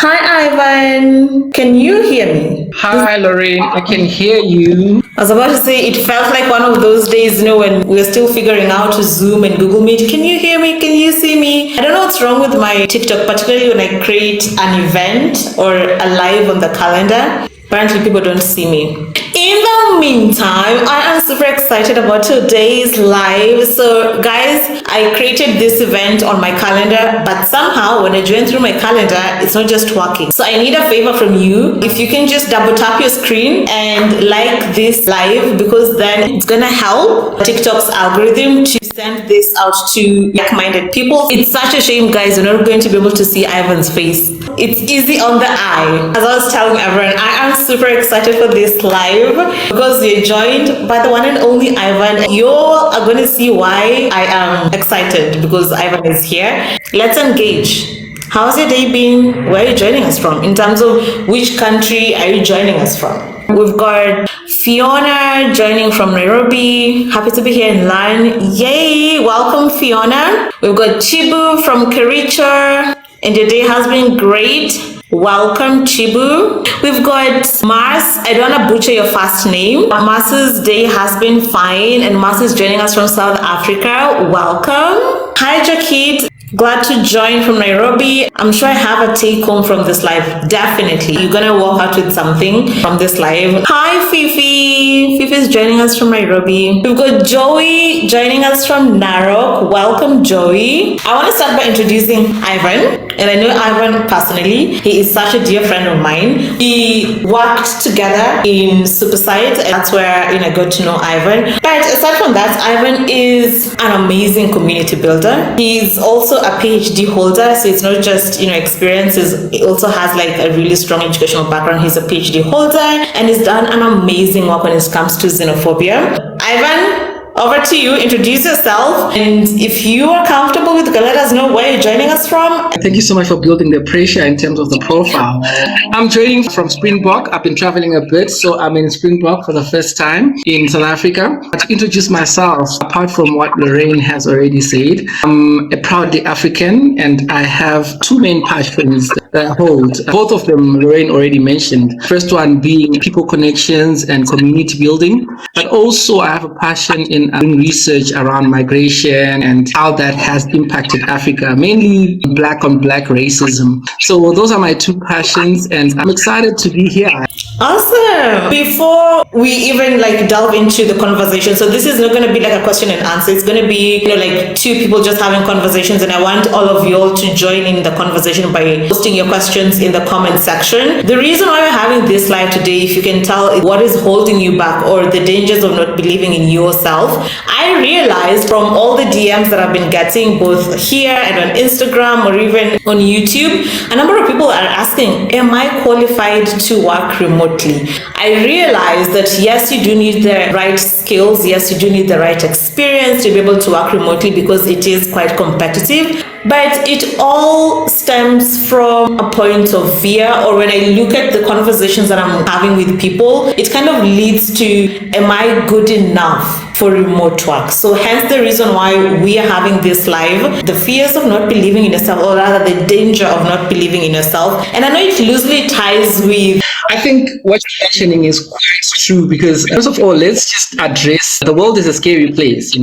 Hi, Ivan. Can you hear me? Hi, Lorraine. I can hear you. I was about to say it felt like one of those days, when we were still figuring out to Zoom and Google Meet. Can you hear me? Can you see me? I don't know what's wrong with my TikTok, particularly when I create an event or a live on the calendar. Apparently, people don't see me. In the meantime, I am super excited about today's live. So, guys, I created this event on my calendar, but somehow when I join through my calendar, it's not just working. So, I need a favor from you. If you can just double tap your screen and like this live, because then it's gonna help TikTok's algorithm to send this out to like-minded people. It's such a shame, guys, you're not going to be able to see Ivan's face. It's easy on the eye. As I was telling everyone, I am super excited for this live because we're joined by the one and only Ivan. You all are going to see why I am excited because Ivan is here. Let's engage. How's your day been? Where are you joining us from? In terms of which country are you joining us from? We've got Fiona joining from Nairobi. Happy to be here in London. Yay! Welcome, Fiona. We've got Chibu from Kericho. And your day has been great. Welcome, Chibu. We've got Mars. I don't want to butcher your first name. Mars's day has been fine, and Mars is joining us from South Africa. Welcome. Hi, Jakit. Glad to join from Nairobi. I'm sure I have a take home from this live. Definitely. You're going to walk out with something from this live. Hi, Fifi. Fifi is joining us from Nairobi. We've got Joey joining us from Narok. Welcome, Joey. I want to start by introducing Ivan. And I know Ivan personally. He is such a dear friend of mine. We worked together in Supersite, and that's where I got to know Ivan. But aside from that, Ivan is an amazing community builder. He's also a PhD holder, so it's not just experiences. He also has like a really strong educational background. He's a PhD holder and he's done an amazing work when it comes to xenophobia. Ivan, over to you. Introduce yourself, and if you are comfortable with it, let us know where you're joining us from. Thank you so much for building the pressure in terms of the profile. I'm joining from Springbok. I've been traveling a bit, so I'm in Springbok for the first time in South Africa. To introduce myself, apart from what Lorraine has already said, I'm a proudly African, and I have two main passions that I hold. Both of them Lorraine already mentioned. First one being people connections and community building, but also I have a passion in doing research around migration and how that has impacted Africa, mainly black on black racism. So those are my two passions, and I'm excited to be here. Awesome. Before we even delve into the conversation, so this is not going to be like a question and answer. It's going to be like two people just having conversations, and I want all of you all to join in the conversation by posting your questions in the comment section. The reason why we're having this live today, if you can tell, is what is holding you back or the dangers of not believing in yourself. I realized from all the DMs that I've been getting both here and on Instagram or even on YouTube, a number of people are asking, am I qualified to work remotely? I realized that yes, you do need the right skills. Yes, you do need the right experience to be able to work remotely because it is quite competitive. But it all stems from a point of fear, or when I look at the conversations that I'm having with people, it kind of leads to, am I good enough for remote work? So hence the reason why we are having this live, the fears of not believing in yourself, or rather the danger of not believing in yourself. And I know it loosely ties with, I think what you're mentioning is quite true, because first of all, let's just address the world is a scary place,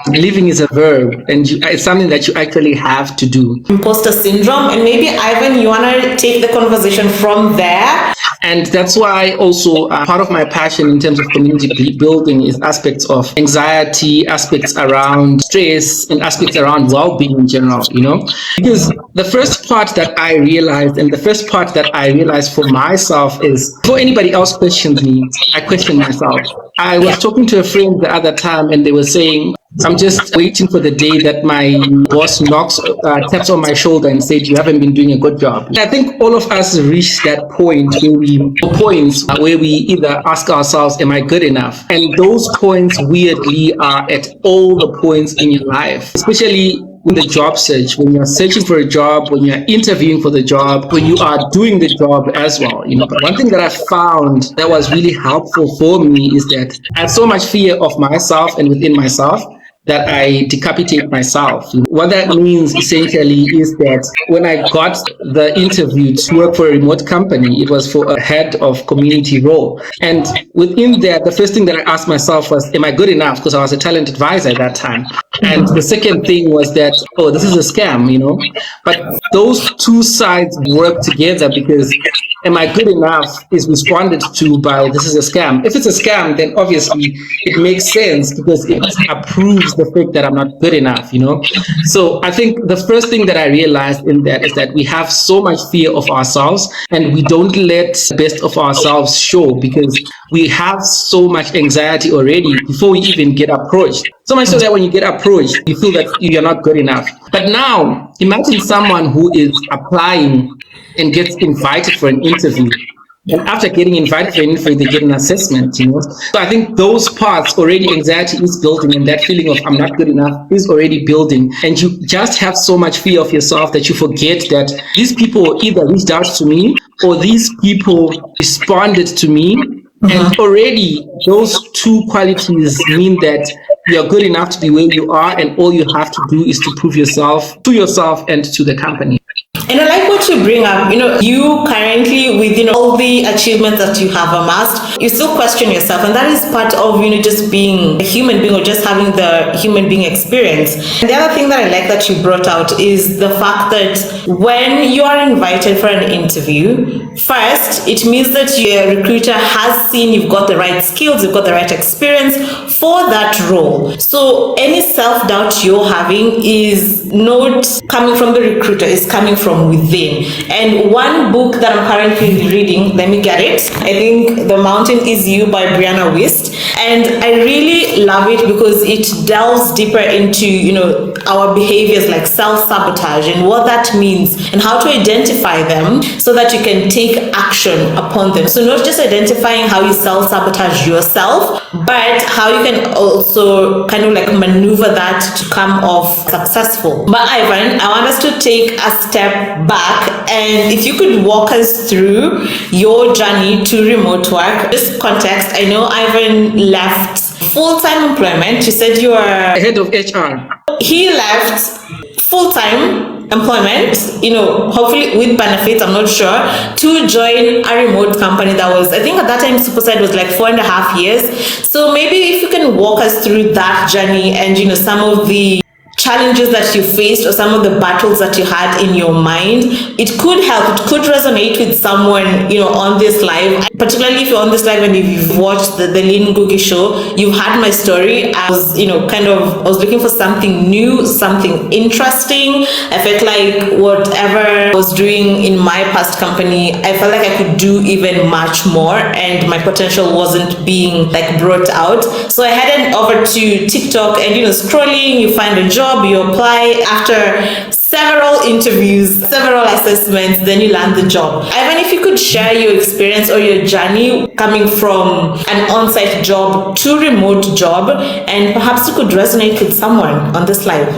living is a verb, and it's something that you actually have to do. Imposter syndrome, and maybe Ivan, you want to take the conversation from there. And that's why also part of my passion in terms of community building is aspects of anxiety, aspects around stress, and aspects around well-being in general, because the first part that I realized, and the first part that I realized for myself is, before anybody else questions me, I question myself. I was talking to a friend the other time, and they were saying, I'm just waiting for the day that my boss taps on my shoulder and said, you haven't been doing a good job. I think all of us reach that point where we either ask ourselves, am I good enough? And those points weirdly are at all the points in your life, especially in the job search, when you're searching for a job, when you're interviewing for the job, when you are doing the job as well. But one thing that I found that was really helpful for me is that I had so much fear of myself and within myself that I decapitate myself. What that means essentially is that when I got the interview to work for a remote company, it was for a head of community role. And within that, the first thing that I asked myself was, am I good enough? Because I was a talent advisor at that time. And the second thing was that, oh, this is a scam, But those two sides work together because am I good enough is responded to by this is a scam. If it's a scam, then obviously it makes sense because it approves the fact that I'm not good enough, So I think the first thing that I realized in that is that we have so much fear of ourselves and we don't let the best of ourselves show because we have so much anxiety already before we even get approached. So much so that when you get approached, you feel that you're not good enough. But now imagine someone who is applying and gets invited for an interview. And after getting invited for an interview, they get an assessment, So I think those parts already anxiety is building and that feeling of I'm not good enough is already building. And you just have so much fear of yourself that you forget that these people either reached out to me or these people responded to me. And already those two qualities mean that you're good enough to be where you are and all you have to do is to prove yourself to yourself and to the company. And I like what you bring up. You currently, with all the achievements that you have amassed, you still question yourself, and that is part of just being a human being or just having the human being experience. And the other thing that I like that you brought out is the fact that when you are invited for an interview, first it means that your recruiter has seen you've got the right skills, you've got the right experience for that role. So any self-doubt you're having is not coming from the recruiter, it's coming from within. And one book that I'm currently reading, let me get it. I think The Mountain Is You by Brianna Wist. And I really love it because it delves deeper into, our behaviors like self-sabotage and what that means and how to identify them so that you can take action upon them. So not just identifying how you self-sabotage yourself, but how you can also kind of like maneuver that to come off successful. But Ivan, I want us to take a step back, and if you could walk us through your journey to remote work. Just context, I know Ivan left full-time employment. You said you were head of HR. He left full-time employment, hopefully with benefits, I'm not sure, to join a remote company that was, I think at that time Superside was like 4.5 years. So maybe if you can walk us through that journey and some of the challenges that you faced or some of the battles that you had in your mind, it could help, it could resonate with someone on this live, particularly if you're on this live and if you've watched the Lean Googie show. You've had my story. I was I was looking for something new, something interesting. I felt like whatever I was doing in my past company, I felt like I could do even much more and my potential wasn't being brought out. So I headed over to TikTok and scrolling, you find a job, you apply. After several interviews, several assessments, then you land the job. Ivan, if you could share your experience or your journey coming from an on-site job to remote job, and perhaps you could resonate with someone on this live.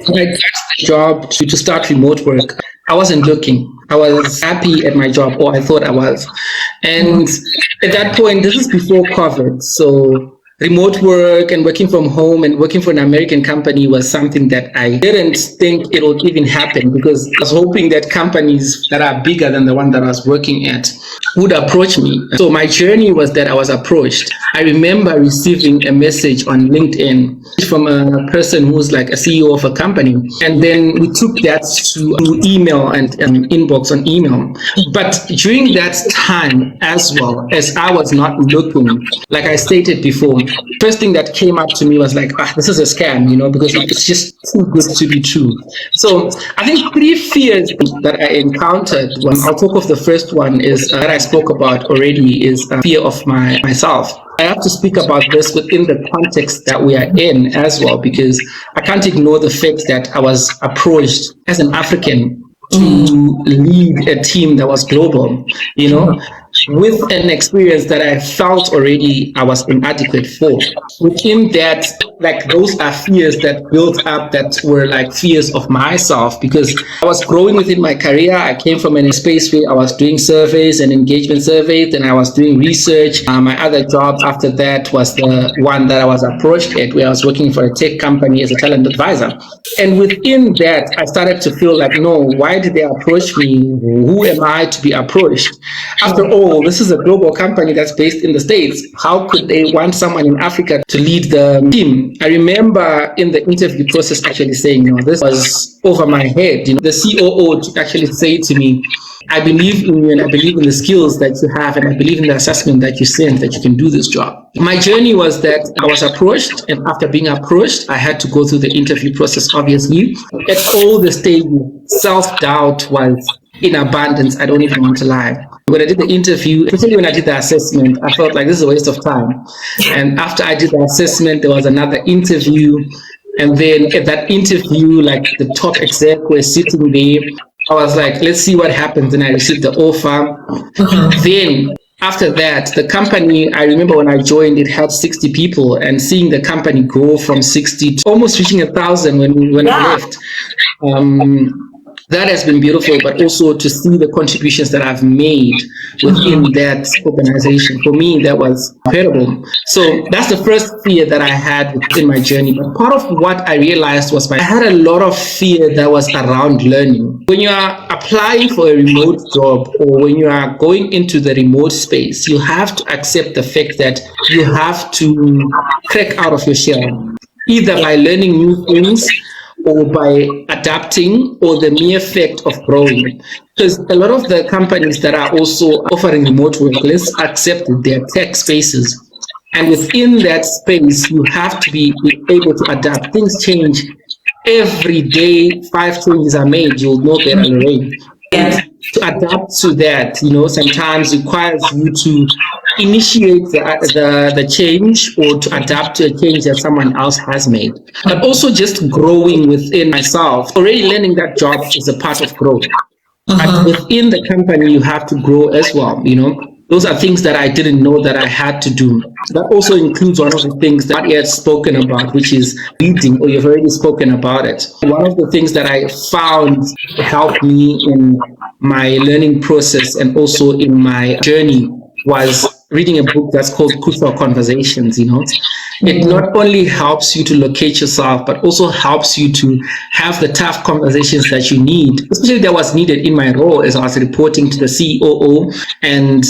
When I got the job to start remote work, I wasn't looking. I was happy at my job, or I thought I was. And at that point, this is before COVID, so remote work and working from home and working for an American company was something that I didn't think it would even happen, because I was hoping that companies that are bigger than the one that I was working at would approach me. So my journey was that I was approached. I remember receiving a message on LinkedIn from a person who's like a CEO of a company. And then we took that to email and inbox on email. But during that time as well, as I was not looking, like I stated before, first thing that came up to me was like, this is a scam, because it's just too good to be true. So I think 3 fears that I encountered, I'll talk of the first one is that I spoke about already, is fear of myself. I have to speak about this within the context that we are in as well, because I can't ignore the fact that I was approached as an African to lead a team that was global, with an experience that I felt already I was inadequate for. Within that, like those are fears that built up that were like fears of myself, because I was growing within my career. I came from a space where I was doing surveys and engagement surveys, and I was doing research. My other job after that was the one that I was approached at, where I was working for a tech company as a talent advisor. And within that, I started to feel like, no, why did they approach me? Who am I to be approached? After all, this is a global company that's based in the States. How could they want someone in Africa to lead the team? I remember in the interview process actually saying, no, this was over my head. The COO to actually say to me, I believe in you and I believe in the skills that you have and I believe in the assessment that you sent that you can do this job. My journey was that I was approached, and after being approached, I had to go through the interview process, obviously. At all the stages, self-doubt was in abundance. I don't even want to lie. When I did the interview, especially when I did the assessment, I felt like this is a waste of time. And after I did the assessment, there was another interview. And then at that interview, like the top exec were sitting there. I was like, let's see what happens. And I received the offer. Then after that, the company, I remember when I joined, it had 60 people, and seeing the company grow from 60 to almost reaching 1,000 when I left. That has been beautiful, but also to see the contributions that I've made within that organization. For me, that was incredible. So that's the first fear that I had within my journey. But part of what I realized was I had a lot of fear that was around learning. When you are applying for a remote job or when you are going into the remote space, you have to accept the fact that you have to crack out of your shell, either by learning new things or by adapting, or the mere fact of growing. Because a lot of the companies that are also offering remote work, let's accept their tech spaces. And within that space, you have to be able to adapt. Things change every day. 5 changes are made. You'll know better, Lorraine. And to adapt to that, sometimes requires you to initiate the change or to adapt to a change that someone else has made. But also just growing within myself. Already learning that job is a part of growth. But within the company, you have to grow as well, Those are things that I didn't know that I had to do. That also includes one of the things that I had spoken about, which is reading, or you've already spoken about it. One of the things that I found helped me in my learning process and also in my journey was reading a book that's called Crucial Conversations. It not only helps you to locate yourself, but also helps you to have the tough conversations that you need, especially that was needed in my role as I was reporting to the COO, and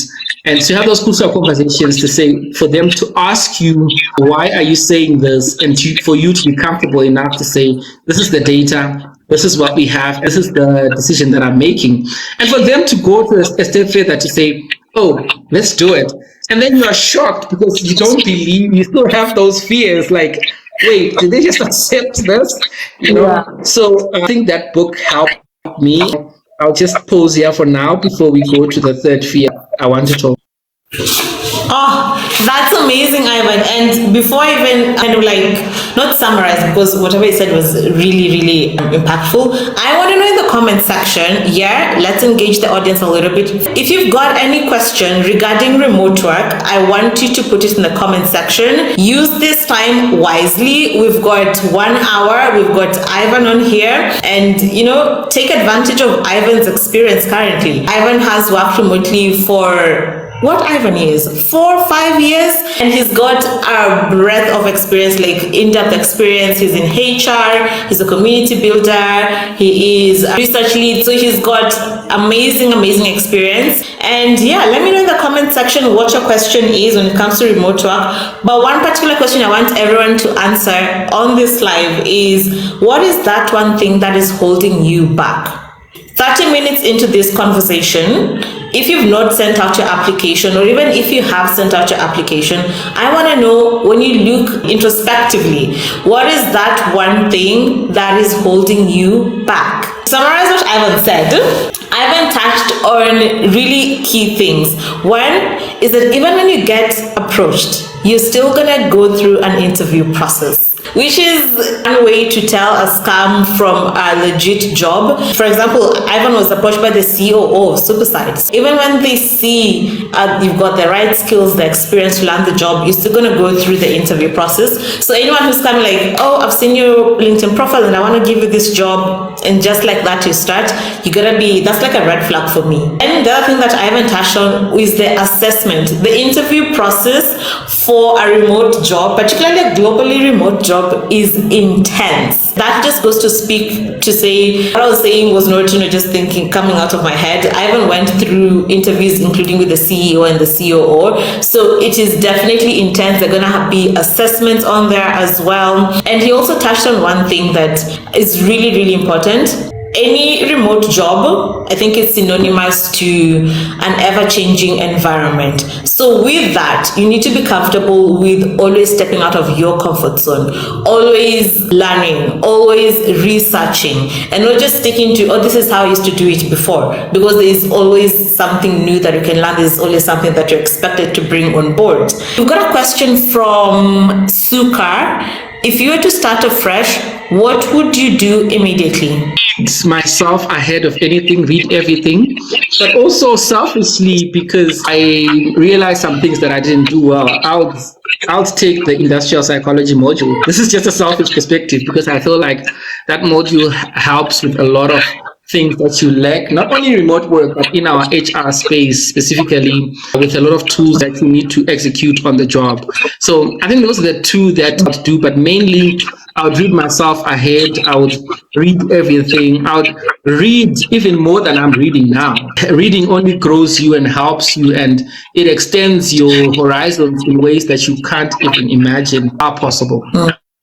to have those crucial conversations to say, for them to ask you, why are you saying this? And for you to be comfortable enough to say, this is the data, this is what we have, this is the decision that I'm making. And for them to go to a step further to say, oh, let's do it. And then you are shocked because you don't believe, you still have those fears like, wait, did they just accept this? So I think that book helped me. I'll just pause here for now before we go to the third fear I want to talk. Oh, that's amazing, Ivan. And before I even kind of not summarize, because whatever you said was really, really impactful, I want to know in the comment section, let's engage the audience a little bit. If you've got any question regarding remote work, I want you to put it in the comment section. Use this time wisely. We've got 1 hour. We've got Ivan on here, and take advantage of Ivan's experience currently. Ivan has worked remotely for what Ivan is, 4 or 5 years, and he's got a breadth of experience, like in-depth experience. He's in HR, he's a community builder, he is a research lead, so he's got amazing experience. And let me know in the comment section what your question is when it comes to remote work. But one particular question I want everyone to answer on this live is, what is that one thing that is holding you back? 30 minutes into this conversation, if you've not sent out your application, or even if you have sent out your application, I want to know, when you look introspectively, what is that one thing that is holding you back? Summarize what Ivan said. Ivan touched on really key things. One is that even when you get approached, you're still going to go through an interview process. which is one way to tell a scam from a legit job. For example, Ivan was approached by the COO of Supersites. Even when they see you've got the right skills, the experience to land the job, you're still going to go through the interview process. So anyone who's coming like, oh, I've seen your LinkedIn profile and I want to give you this job, and just like that you start, you gotta be, that's like a red flag for me. And the other thing that I haven't touched on is the assessment. The interview process for a remote job, particularly a globally remote job, is intense. That just goes to speak to say what I was saying was not, just thinking coming out of my head. I even went through interviews including with the CEO and the COO, so it is definitely intense. They're gonna be assessments on there as well. And he also touched on one thing that is really, really important. Any remote job, I think it's synonymous to an ever-changing environment. So with that, you need to be comfortable with always stepping out of your comfort zone, always learning, always researching, and not just sticking to, oh, this is how I used to do it before, because there is always something new that you can learn. There's always something that you're expected to bring on board. We've got a question from Sukar. If you were to start afresh, what would you do immediately? It's myself ahead of anything, read everything, but also selfishly because I realized some things that I didn't do well. I'll take the industrial psychology module. This is just a selfish perspective because I feel like that module helps with a lot of things that you lack, not only remote work, but in our HR space specifically, with a lot of tools that you need to execute on the job. So I think those are the two that I would do, but mainly I would read myself ahead. I would read everything. I would read even more than I'm reading now. Reading only grows you and helps you, and it extends your horizons in ways that you can't even imagine are possible.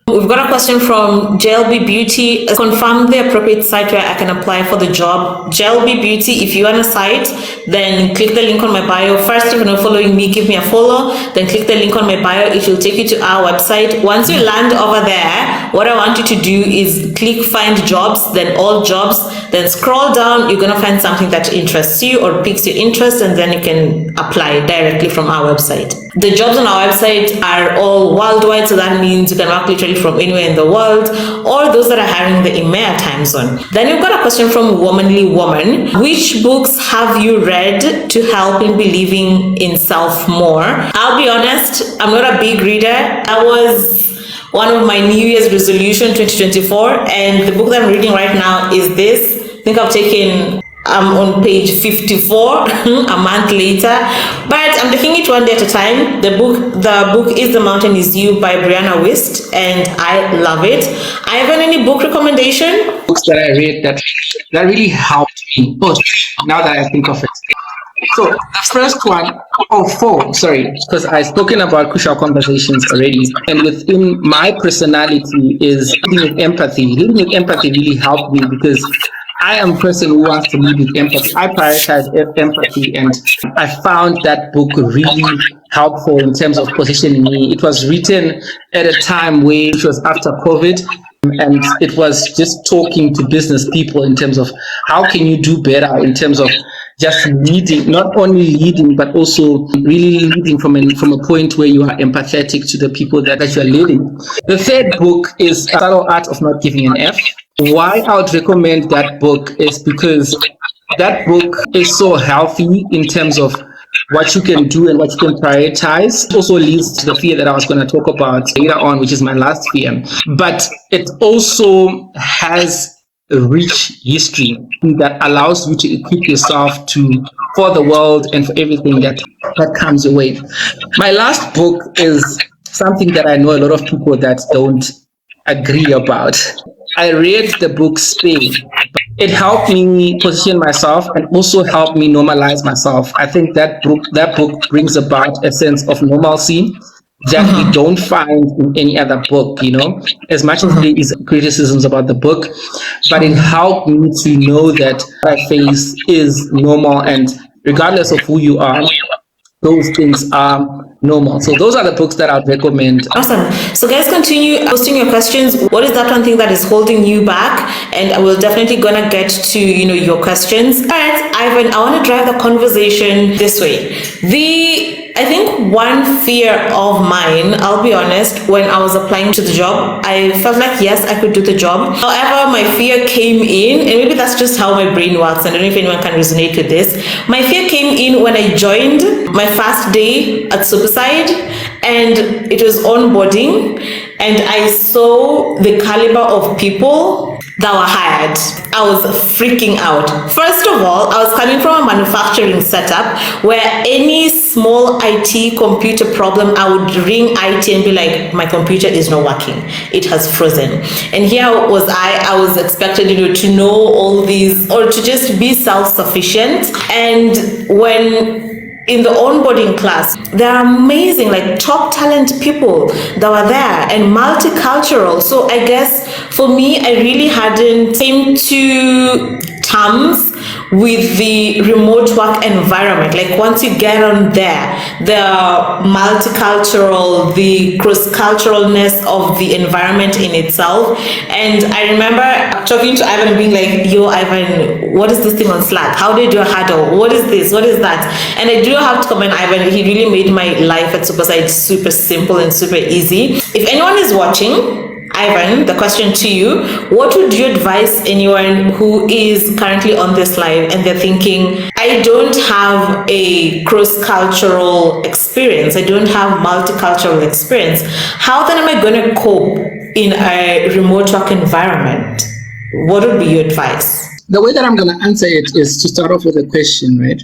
We've got a question from JLB Beauty. Confirm the appropriate site where I can apply for the job. JLB Beauty, if you're on a site, then click the link on my bio. First, if you're not following me, give me a follow. Then click the link on my bio. It will take you to our website. Once you land over there, what I want you to do is click find jobs, then all jobs, then scroll down. You're going to find something that interests you or piques your interest, and then you can apply directly from our website. The jobs on our website are all worldwide, so that means you can work literally from anywhere in the world, or those that are hiring the EMEA time zone. Then you've got a question from Womanly Woman. Which books have you read to help in believing in self more? I'll be honest, I'm not a big reader. That was one of my New Year's resolution 2024, and the book that I'm reading right now is this. I think I've taken I'm on page 54 a month later, but I'm taking it one day at a time. The book is The Mountain Is You by Brianna Wist, and I love it. I have any book recommendation? Books that I read that really helped me. Oh, now that I think of it. So the first one, because I've spoken about crucial conversations already, and within my personality is leading with empathy. Leading with empathy really helped me because I am a person who wants to lead with empathy. I prioritize empathy, and I found that book really helpful in terms of positioning me. It was written at a time where it was after COVID, and it was just talking to business people in terms of how can you do better in terms of just leading, not only leading, but also really leading from a point where you are empathetic to the people that you are leading. The third book is Subtle Art of Not Giving an F. Why I would recommend that book is because that book is so healthy in terms of what you can do and what you can prioritize. It also leads to the fear that I was going to talk about later on, which is my last fear. But it also has a rich history that allows you to equip yourself for the world and for everything that comes your way. My last book is something that I know a lot of people that don't agree about. I read the book Spain. It helped me position myself and also helped me normalize myself. I think that book brings about a sense of normalcy that we don't find in any other book, as much as there is criticisms about the book, but it helped me to know that what I face is normal, and regardless of who you are, those things are normal. So those are the books that I'd recommend. Awesome. So guys, continue posting your questions. What is that one thing that is holding you back? And we're definitely gonna get to your questions. All right, Ivan, I want to drive the conversation this way. The I think one fear of mine, I'll be honest, when I was applying to the job, I felt like, yes, I could do the job. However, my fear came in, and maybe that's just how my brain works. I don't know if anyone can resonate with this. My fear came in when I joined my first day at Superside, and it was onboarding, and I saw the caliber of people that were hired. I was freaking out. First of all, I was coming from a manufacturing setup where any small IT computer problem, I would ring IT and be like, my computer is not working. It has frozen. And here was I was expected, to know all these, or to just be self-sufficient. And when in the onboarding class, there are amazing, like top talent people that were there and multicultural. So I guess for me, I really hadn't came to terms with the remote work environment. Like once you get on there, the multicultural, the cross-culturalness of the environment in itself. And I remember talking to Ivan and being like, yo, Ivan, what is this thing on Slack? How do you do a huddle? What is this? What is that? And I do have to commend Ivan. He really made my life at Superside super simple and super easy. If anyone is watching, Ivan, the question to you, what would you advise anyone who is currently on this live and they're thinking, I don't have a cross-cultural experience, I don't have multicultural experience, how then am I going to cope in a remote work environment? What would be your advice? The way that I'm going to answer it is to start off with a question, right?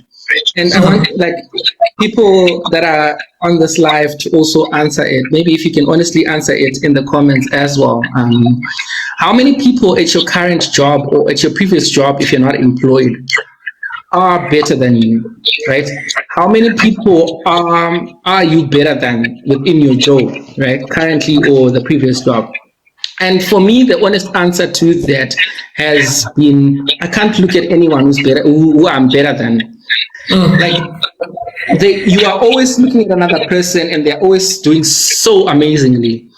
And I want people that are on this live to also answer it. Maybe if you can honestly answer it in the comments as well. How many people at your current job or at your previous job, if you're not employed, are better than you, right? How many people are you better than within your job, right? Currently or the previous job? And for me, the honest answer to that has been, I can't look at anyone who's better, who I'm better than. You are always looking at another person and they're always doing so amazingly,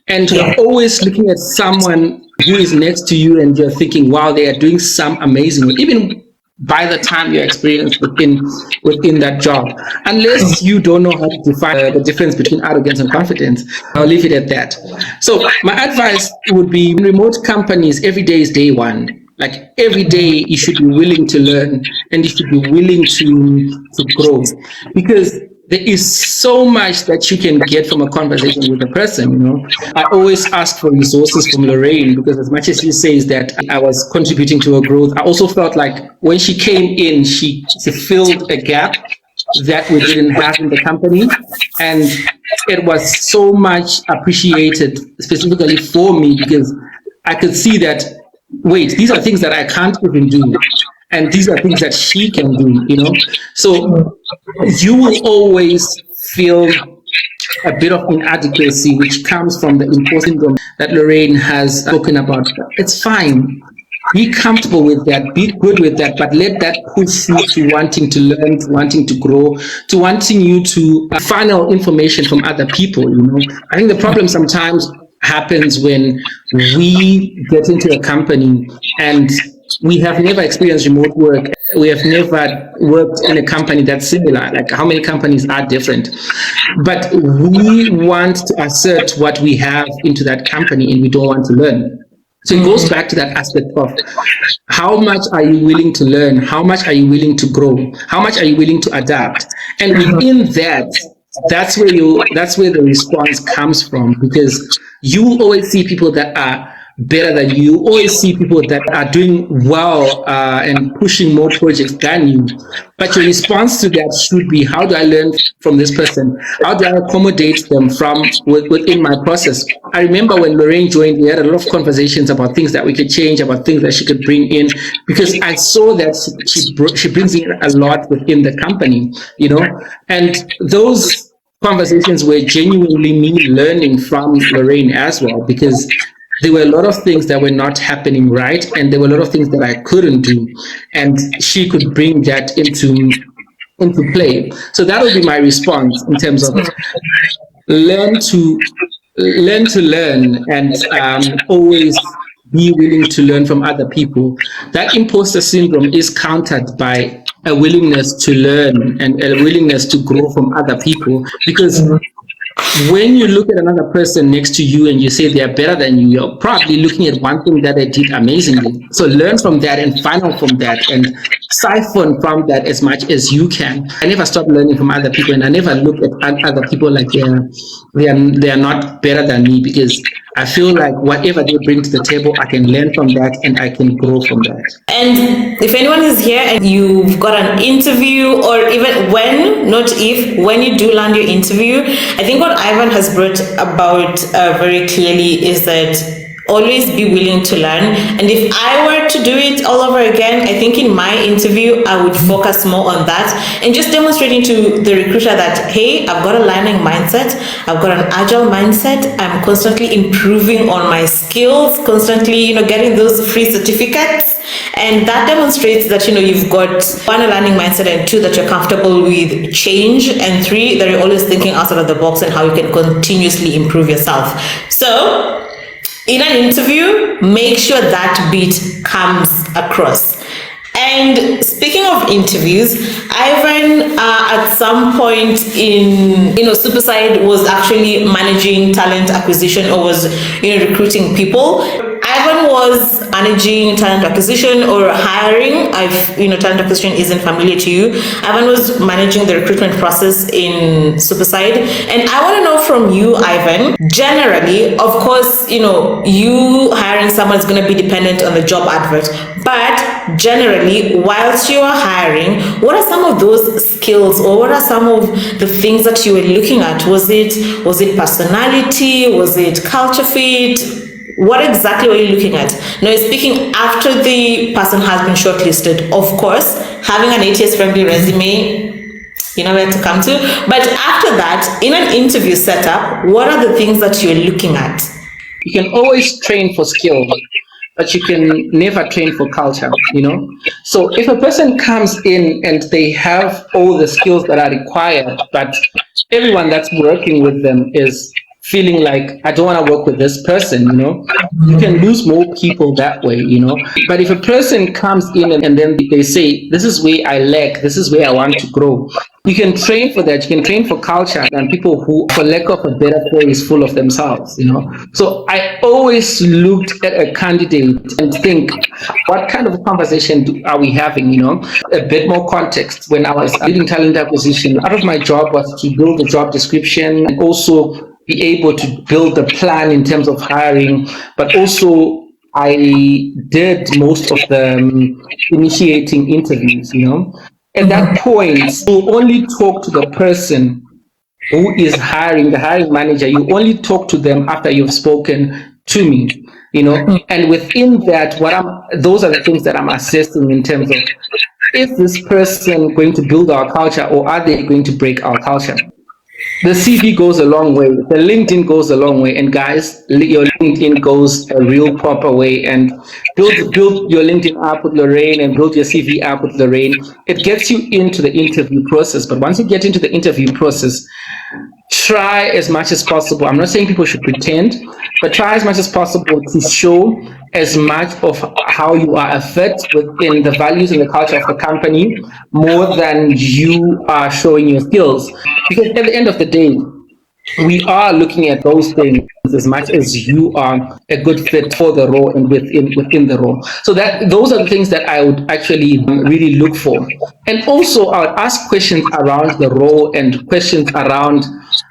and you're always looking at someone who is next to you and you're thinking, wow, they are doing some amazing, even by the time you're experienced within that job. Unless you don't know how to define the difference between arrogance and confidence, I'll leave it at that. So my advice would be, in remote companies, every day is day one. Like every day you should be willing to learn and you should be willing to grow, because there is so much that you can get from a conversation with a person. I always ask for resources from Lorraine, because as much as she says that I was contributing to her growth, I also felt like when she came in, she filled a gap that we didn't have in the company, and it was so much appreciated specifically for me, because I could see that, wait, these are things that I can't even do, and these are things that she can do, So you will always feel a bit of inadequacy, which comes from the imposter syndrome that Lorraine has spoken about. It's fine. Be comfortable with that, be good with that, but let that push you to wanting to learn, to wanting to grow, to wanting you to funnel information from other people, I think the problem sometimes happens when we get into a company and we have never experienced remote work. We have never worked in a company that's similar. Like, how many companies are different? But we want to assert what we have into that company and we don't want to learn. So it goes back to that aspect of how much are you willing to learn? How much are you willing to grow? How much are you willing to adapt? And within that, that's where the response comes from, because you always see people that are better than you, always see people that are doing well and pushing more projects than you. But your response to that should be, how do I learn from this person? How do I accommodate them within my process? I remember when Lorraine joined, we had a lot of conversations about things that we could change, about things that she could bring in, because I saw that she brings in a lot within the company, and those conversations were genuinely me learning from Lorraine as well, because there were a lot of things that were not happening right, and there were a lot of things that I couldn't do, and she could bring that into play. So that would be my response in terms of learn to learn, and always be willing to learn from other people. That imposter syndrome is countered by a willingness to learn and a willingness to grow from other people. Because when you look at another person next to you and you say they are better than you, you're probably looking at one thing that they did amazingly. So learn from that and find out from that and siphon from that as much as you can. I never stop learning from other people, and I never look at other people like they are not better than me, because I feel like whatever they bring to the table, I can learn from that and I can grow from that. And if anyone is here and you've got an interview, or even when you do land your interview, I think what Ivan has brought about very clearly is that always be willing to learn. And if I were to do it all over again, I think in my interview, I would focus more on that and just demonstrating to the recruiter that, hey, I've got a learning mindset, I've got an agile mindset, I'm constantly improving on my skills, constantly, getting those free certificates. And that demonstrates that, you've got one, a learning mindset, and two, that you're comfortable with change, and three, that you're always thinking outside of the box and how you can continuously improve yourself. So, in an interview, make sure that bit comes across. And speaking of interviews, Ivan at some point in Superside was actually managing talent acquisition, or was recruiting people. Ivan was managing talent acquisition or hiring. Talent acquisition isn't familiar to you. Ivan was managing the recruitment process in Superside. And I want to know from you, Ivan, generally, of course, you hiring someone is going to be dependent on the job advert. But generally, whilst you are hiring, what are some of those skills, or what are some of the things that you were looking at? Was it personality? Was it culture fit? What exactly were you looking at? Now, speaking after the person has been shortlisted, of course, having an ATS friendly resume, you know where to come to. But after that, in an interview setup, what are the things that you're looking at? You can always train for skill, but you can never train for culture, So if a person comes in and they have all the skills that are required, but everyone that's working with them is feeling like, I don't want to work with this person, you can lose more people that way, But if a person comes in and then they say, this is where I lack, this is where I want to grow, you can train for that. You can train for culture, and people who, for lack of a better phrase, full of themselves, So I always looked at a candidate and think, what kind of conversation are we having, A bit more context. When I was leading talent acquisition, part of my job was to build a job description and also be able to build a plan in terms of hiring, but also I did most of the initiating interviews, At that point, you only talk to the person who is hiring, the hiring manager. You only talk to them after you've spoken to me, And within that, those are the things that I'm assessing in terms of, is this person going to build our culture, or are they going to break our culture? The CV goes a long way. The LinkedIn goes a long way. And guys, your LinkedIn goes a real proper way. And build your LinkedIn app with Lorraine and build your CV app with Lorraine. It gets you into the interview process. But once you get into the interview process, try as much as possible. I'm not saying people should pretend, but try as much as possible to show as much of how you are a fit within the values and the culture of the company, more than you are showing your skills. Because at the end of the day, we are looking at those things as much as you are a good fit for the role and within the role. So those are the things that I would actually really look for. And also I would ask questions around the role and questions around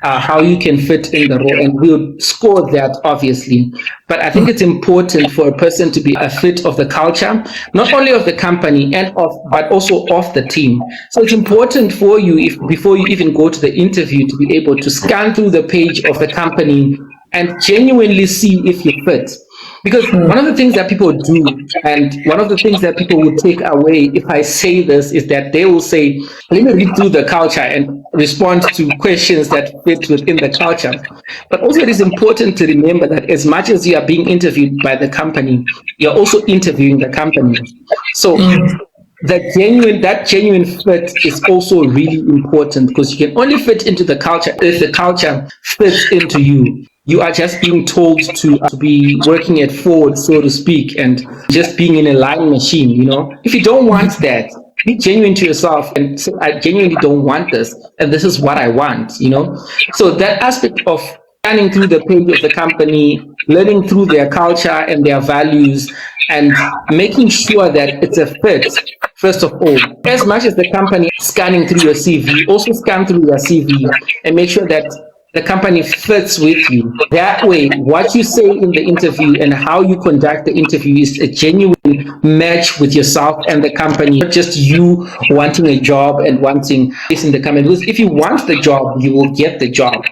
how you can fit in the role, and we would score that, obviously. But I think it's important for a person to be a fit of the culture, not only of the company but also of the team. So it's important for you, before you even go to the interview, to be able to scan through the page of the company and genuinely see if you fit. Because one of the things that people do, and one of the things that people will take away if I say this, is that they will say, let me read through the culture and respond to questions that fit within the culture. But also it is important to remember that as much as you are being interviewed by the company, you're also interviewing the company. So that genuine fit is also really important, because you can only fit into the culture if the culture fits into you. You are just being told to be working it forward, so to speak, and just being in a line machine, If you don't want that, be genuine to yourself and say, I genuinely don't want this, and this is what I want, So that aspect of scanning through the page of the company, learning through their culture and their values, and making sure that it's a fit, first of all. As much as the company is scanning through your CV, also scan through your CV and make sure that the company fits with you. That way, what you say in the interview and how you conduct the interview is a genuine match with yourself and the company, not just you wanting a job and wanting this in the company. Because if you want the job, you will get the job.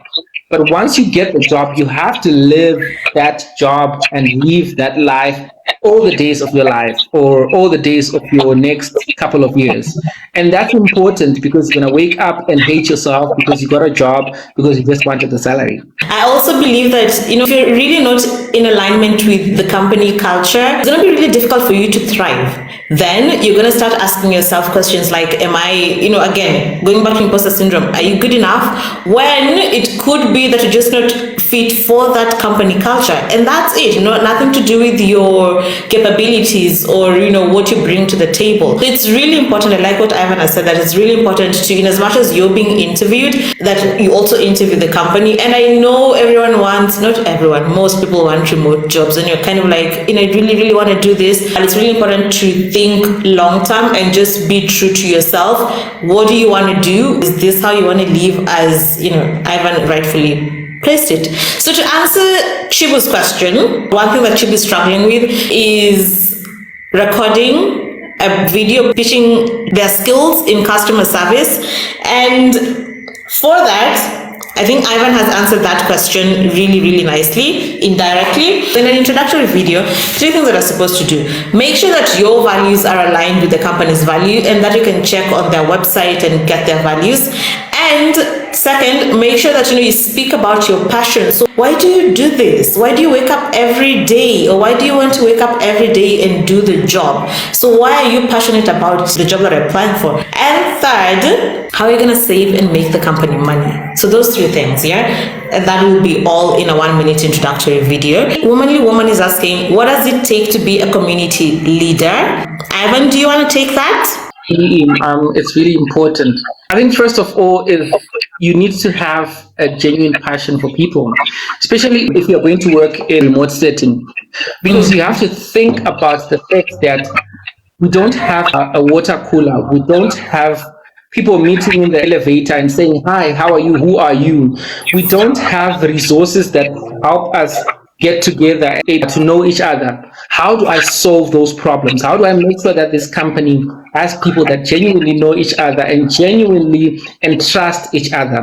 But once you get the job, you have to live that job and live that life all the days of your life or all the days of your next couple of years. And that's important because you're going to wake up and hate yourself because you got a job because you just wanted the salary. I also believe that, if you're really not in alignment with the company culture, it's going to be really difficult for you to thrive. Then you're going to start asking yourself questions like, am I, again, going back to imposter syndrome, are you good enough? When it could be that you're just not fit for that company culture. And that's it, nothing to do with your capabilities or, what you bring to the table. It's really important. I like what Ivan has said, that it's really important to, in as much as you're being interviewed, that you also interview the company. And I know everyone wants, not everyone, most people want remote jobs, and you're kind of like, I really, really want to do this. And it's really important to think long term and just be true to yourself. What do you want to do? Is this how you want to live? As Ivan rightfully placed it. So to answer Chibu's question, one thing that Chibu is struggling with is recording a video pitching their skills in customer service. And for that, I think Ivan has answered that question really, really nicely, indirectly. In an introductory video, 3 things that are supposed to do. Make sure that your values are aligned with the company's value and that you can check on their website and get their values. And second, make sure that you speak about your passion. So why do you do this? Why do you wake up every day? Or why do you want to wake up every day and do the job? So why are you passionate about the job that you're applying for? And third, how are you going to save and make the company money? So those 3 things, yeah? And that will be all in a 1-minute introductory video. Womanly Woman is asking, what does it take to be a community leader? Ivan, do you want to take that? It's really important. I think first of all is you need to have a genuine passion for people, especially if you're going to work in a remote setting, because you have to think about the fact that we don't have a water cooler. We don't have people meeting in the elevator and saying, hi, how are you? Who are you? We don't have resources that help us get together to know each other. How do I solve those problems? How do I make sure that this company has people that genuinely know each other and genuinely trust each other?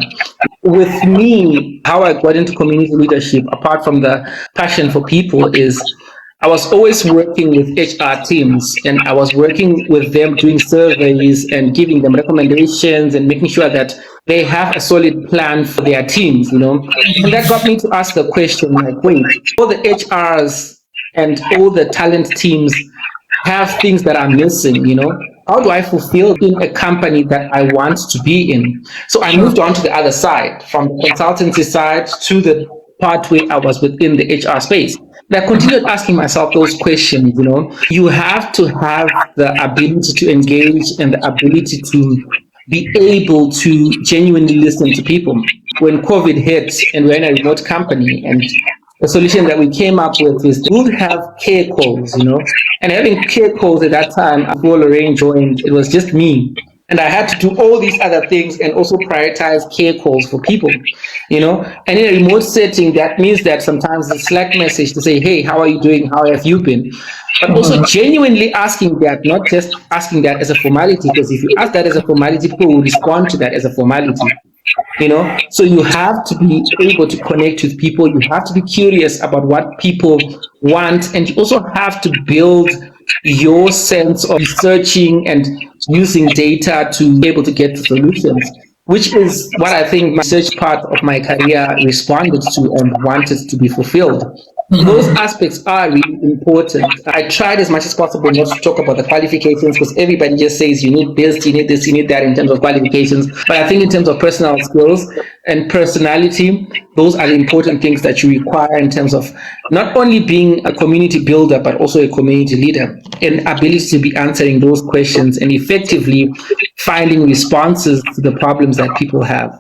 With me, how I got into community leadership, apart from the passion for people, is I was always working with HR teams, and I was working with them doing surveys and giving them recommendations and making sure that they have a solid plan for their teams, And that got me to ask the question, like, wait, all the HRs and all the talent teams have things that are missing, How do I fulfill in a company that I want to be in? So I moved on to the other side, from the consultancy side to the part where I was within the HR space. And I continued asking myself those questions, You have to have the ability to engage and the ability to be able to genuinely listen to people. When COVID hit and we're in a remote company, and the solution that we came up with is we would have care calls, And having care calls at that time, before Lorraine joined, it was just me. And I had to do all these other things and also prioritize care calls for people, And in a remote setting, that means that sometimes the Slack message to say, hey, how are you doing? How have you been? But also genuinely asking that, not just asking that as a formality, because if you ask that as a formality, people will respond to that as a formality. So you have to be able to connect with people. You have to be curious about what people want. And you also have to build your sense of researching and using data to be able to get to solutions, which is what I think my research part of my career responded to and wanted to be fulfilled. Those aspects are really important. I tried as much as possible not to talk about the qualifications because everybody just says you need this, you need this, you need that in terms of qualifications. But I think in terms of personal skills and personality, those are the important things that you require in terms of not only being a community builder, but also a community leader, and ability to be answering those questions and effectively finding responses to the problems that people have.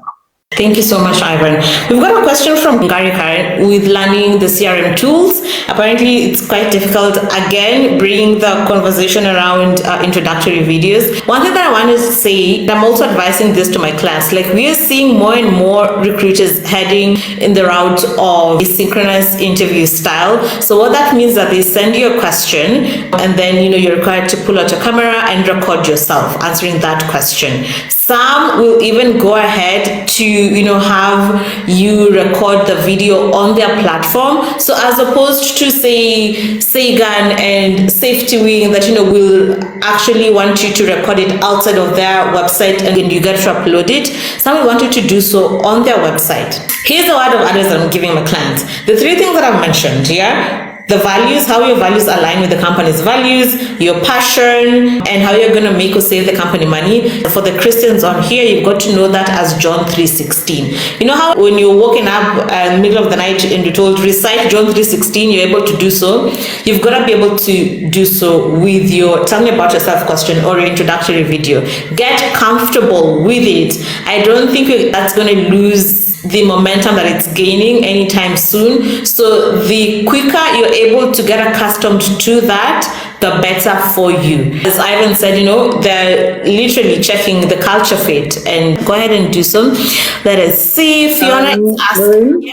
Thank you so much, Ivan. We've got a question from Gary Karen with learning the CRM tools. Apparently, it's quite difficult, again, bringing the conversation around introductory videos. One thing that I want to say, I'm also advising this to my class, like we are seeing more and more recruiters heading in the route of a synchronous interview style. So what that means is that they send you a question and then, you're required to pull out your camera and record yourself answering that question. Some will even go ahead to have you record the video on their platform. So as opposed to say Sagan and Safety Wing that will actually want you to record it outside of their website and you get to upload it, some will want you to do so on their website. Here's the word of advice that I'm giving my clients. The three things that I've mentioned here. The values, how your values align with the company's values, your passion, and how you're going to make or save the company money. For the Christians on here, you've got to know that as John 3:16. You know how when you're waking up in the middle of the night and you're told, recite John 3:16, you're able to do so? You've got to be able to do so with your tell me about yourself question or your introductory video. Get comfortable with it. I don't think that's going to lose the momentum that it's gaining anytime soon. So the quicker you're able to get accustomed to that, the better for you. As Ivan said, they're literally checking the culture fit, and go ahead and do so. Let us see. Fiona is asking.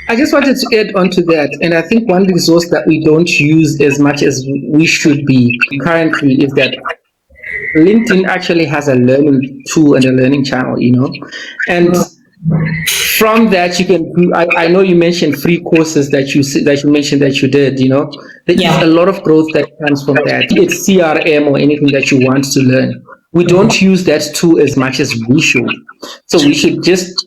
I just wanted to add on to that, and I think one resource that we don't use as much as we should be currently is that LinkedIn actually has a learning tool and a learning channel, and from that you can do, I know you mentioned free courses that you mentioned that you did, there is a lot of growth that comes from that. It's CRM or anything that you want to learn. We don't use that tool as much as we should. So we should just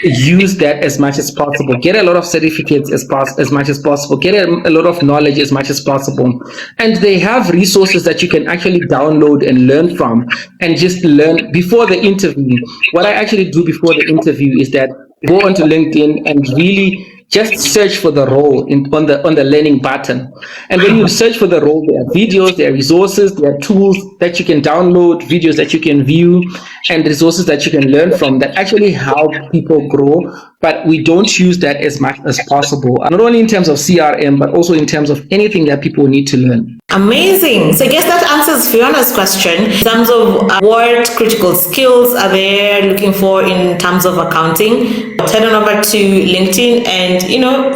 use that as much as possible. Get a lot of certificates as much as possible. Get a lot of knowledge as much as possible. And they have resources that you can actually download and learn from, and just learn before the interview. What I actually do before the interview is that go onto LinkedIn and really just search for the role on the learning button. And when you search for the role, there are videos, there are resources, there are tools that you can download, videos that you can view, and resources that you can learn from that actually help people grow. But we don't use that as much as possible, not only in terms of CRM, but also in terms of anything that people need to learn. Amazing. So I guess that answers Fiona's question in terms of what critical skills are they looking for in terms of accounting. Head on over to LinkedIn and,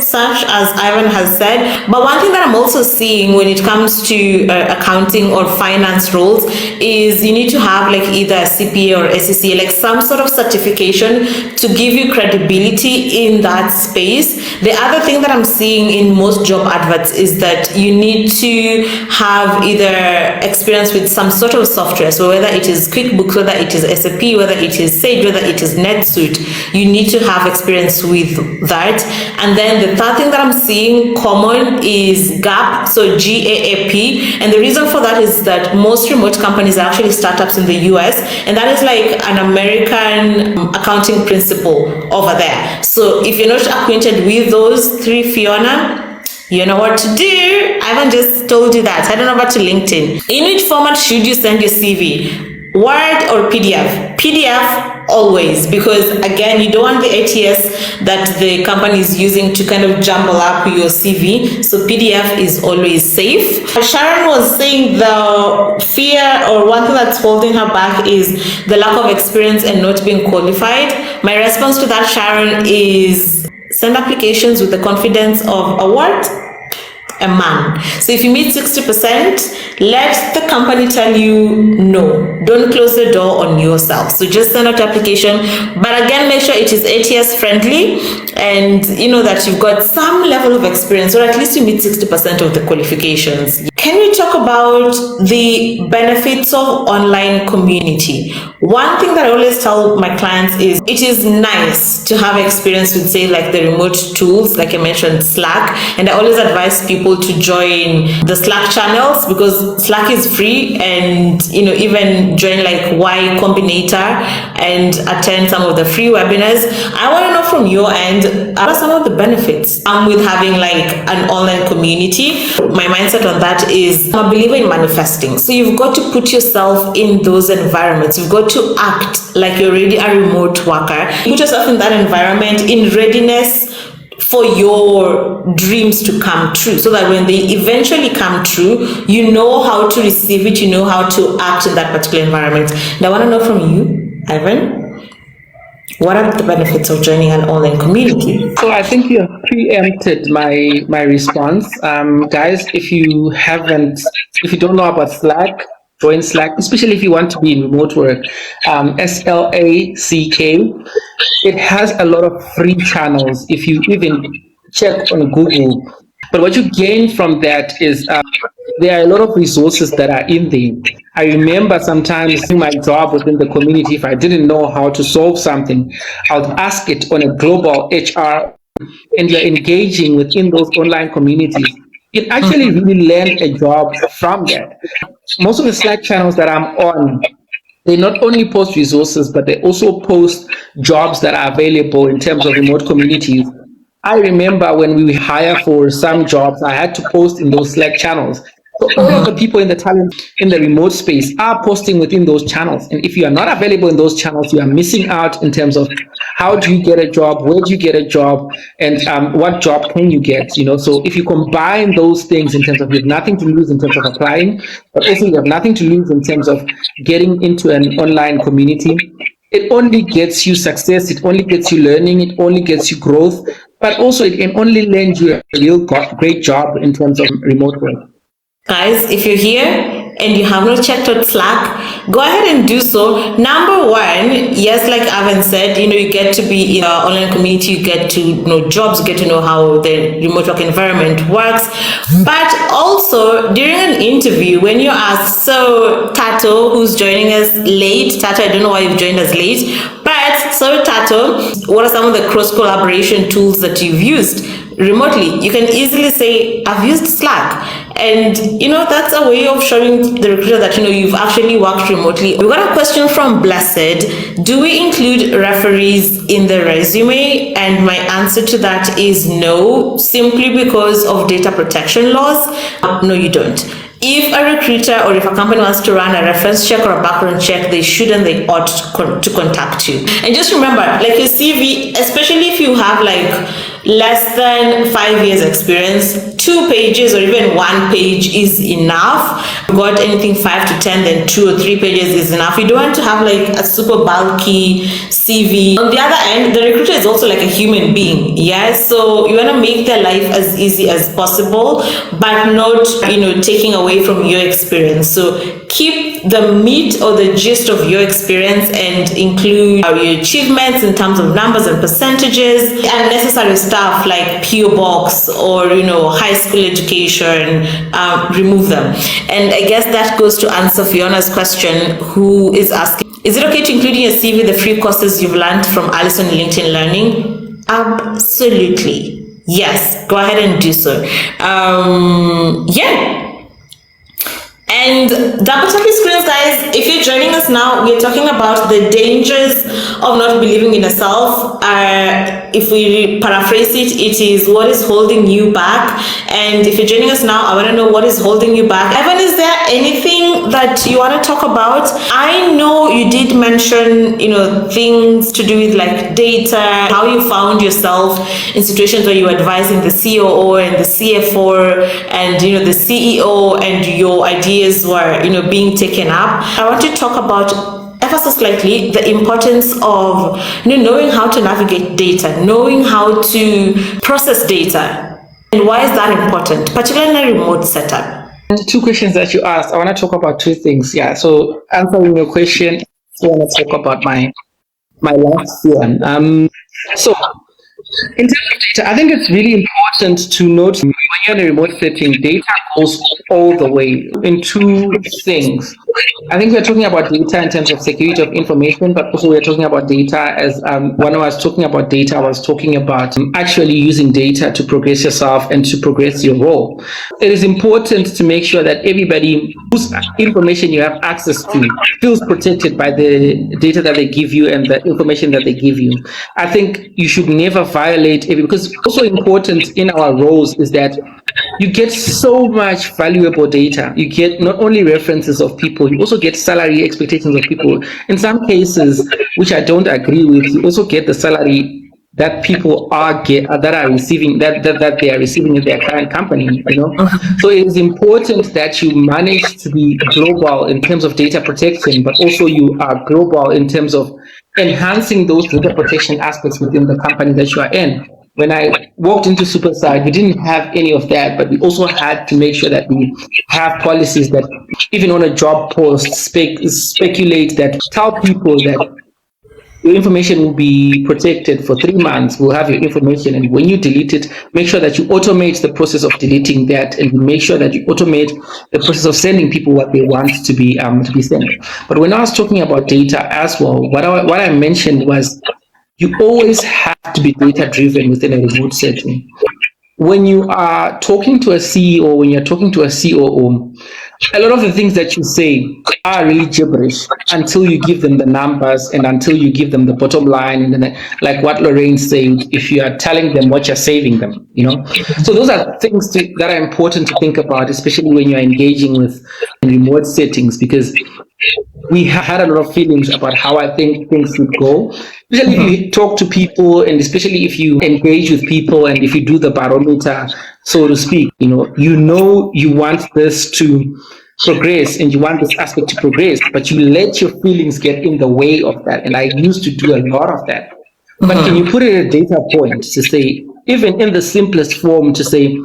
search as Ivan has said. But one thing that I'm also seeing when it comes to accounting or finance roles is you need to have like either a CPA or SCCA, like some sort of certification to give you credibility in that space. The other thing that I'm seeing in most job adverts is that you need to have either experience with some sort of software. So whether it is QuickBooks, whether it is SAP, whether it is Sage, whether it is NetSuite, you need to have experience with that. And then the third thing that I'm seeing common is GAAP, so GAAP. And the reason for that is that most remote companies are actually startups in the US, and that is like an American accounting principle over there. So if you're not acquainted with those three, Fiona, you know what to do. Ivan just told you that. Head on over to LinkedIn. In which format should you send your CV? Word or PDF? PDF always, because again, you don't want the ATS that the company is using to kind of jumble up your CV. So PDF is always safe. Sharon was saying the fear or one thing that's holding her back is the lack of experience and not being qualified. My response to that, Sharon, is send applications with the confidence of a what? A man. So if you meet 60%, let the company tell you no. Don't close the door on yourself. So just send out the application. But again, make sure it is ATS friendly and that you've got some level of experience, or at least you meet 60% of the qualifications. Can we we talk about the benefits of online community, one thing that I always tell my clients is it is nice to have experience with, say, like the remote tools, like I mentioned, Slack. And I always advise people to join the Slack channels because Slack is free, and even join like Y Combinator and attend some of the free webinars. I want to know from your end, what are some of the benefits with having like an online community? My mindset on that is I'm a believer in manifesting. So you've got to put yourself in those environments. You've got to act like you're already a remote worker. Put yourself in that environment in readiness for your dreams to come true, so that when they eventually come true, you know how to receive it, you know how to act in that particular environment. And I want to know from you, Ivan, what are the benefits of joining an online community? So I think you have preempted my response. Guys, if you don't know about Slack, join Slack, especially if you want to be in remote work. SLACK. It has a lot of free channels if you even check on Google. But what you gain from that is there are a lot of resources that are in there. I remember sometimes in my job within the community, if I didn't know how to solve something, I would ask it on a global HR, and you're engaging within those online communities. You actually really land a job from that. Most of the Slack channels that I'm on, they not only post resources, but they also post jobs that are available in terms of remote communities. I remember when we hire for some jobs, I had to post in those Slack channels. So all of the people in the talent in the remote space are posting within those channels. And if you are not available in those channels, you are missing out in terms of how do you get a job, where do you get a job, and what job can you get? So if you combine those things in terms of you have nothing to lose in terms of applying, but also you have nothing to lose in terms of getting into an online community, it only gets you success, it only gets you learning, it only gets you growth, but also it can only lend you a real great job in terms of remote work. Guys, if you're here and you have not checked out Slack, go ahead and do so. Number one, yes, like Ivan said, you get to be in an online community, you get to know jobs, you get to know how the remote work environment works. But also during an interview, when you're asked, so Tato, who's joining us late, Tato, I don't know why you've joined us late, but so Tato, what are some of the cross collaboration tools that you've used remotely? You can easily say, I've used Slack. And that's a way of showing the recruiter that you've actually worked remotely. We got a question from Blessed. Do we include referees in the resume? And my answer to that is no, simply because of data protection laws. No, you don't. If a recruiter or if a company wants to run a reference check or a background check, they should and they ought to contact you. And just remember, like your CV, especially if you have like less than 5 years experience, 2 pages or even 1 page is enough. If you got anything 5 to 10, then 2 or 3 pages is enough. You don't want to have like a super bulky CV. On the other end, the recruiter is also like a human being. Yes, so you want to make their life as easy as possible, but not taking away from your experience. So keep the meat or the gist of your experience and include your achievements in terms of numbers and percentages. Unnecessary stuff like PO box or high school education, remove them. And I guess that goes to answer Fiona's question, who is asking, is it okay to include in your CV the free courses you've learned from Alison LinkedIn Learning? Absolutely. Yes, go ahead and do so. Yeah. And double tap your screens, guys. If you're joining us now, we're talking about the dangers of not believing in yourself. If we paraphrase it, it is what is holding you back. And if you're joining us now, I want to know what is holding you back. Evan, is there anything that you want to talk about? I know you did mention, things to do with like data, how you found yourself in situations where you were advising the COO and the CFO and, the CEO, and your ideas were being taken up. I want to talk about ever so slightly the importance of knowing how to navigate data, knowing how to process data, and why is that important, particularly in a remote setup. 2 questions that you asked, I want to talk about 2 things. Yeah, so answering your question, I want to talk about my last one. So In terms of data, I think it's really important to note when you're in a remote setting, data goes all the way in two things. I think we're talking about data in terms of security of information, but also we're talking about data as when I was talking about data, I was talking about actually using data to progress yourself and to progress your role. It is important to make sure that everybody whose information you have access to feels protected by the data that they give you and the information that they give you. I think you should never violate it, because also important in our roles is that you get so much valuable data. You get not only references of people, you also get salary expectations of people. In some cases, which I don't agree with, you also get the salary that people are receiving that they are receiving in their current company. So it is important that you manage to be global in terms of data protection, but also you are global in terms of enhancing those data protection aspects within the company that you are in. When I walked into Superside, we didn't have any of that, but we also had to make sure that we have policies that even on a job post speculate that tell people that your information will be protected for 3 months. We'll have your information, and when you delete it, make sure that you automate the process of deleting that, and make sure that you automate the process of sending people what they want to be sent. But when I was talking about data as well, what I mentioned was you always have to be data driven within a remote setting. When you are talking to a CEO, when you're talking to a COO, a lot of the things that you say are really gibberish until you give them the numbers and until you give them the bottom line. And then, like what Lorraine said, if you are telling them what you're saving them, So those are things that are important to think about, especially when you're engaging with remote settings, because we had a lot of feelings about how I think things should go, especially if you talk to people, and especially if you engage with people, and if you do the barometer, so to speak. You want this to progress and you want this aspect to progress, but you let your feelings get in the way of that. And I used to do a lot of that. But can you put it a data point to say, even in the simplest form, to say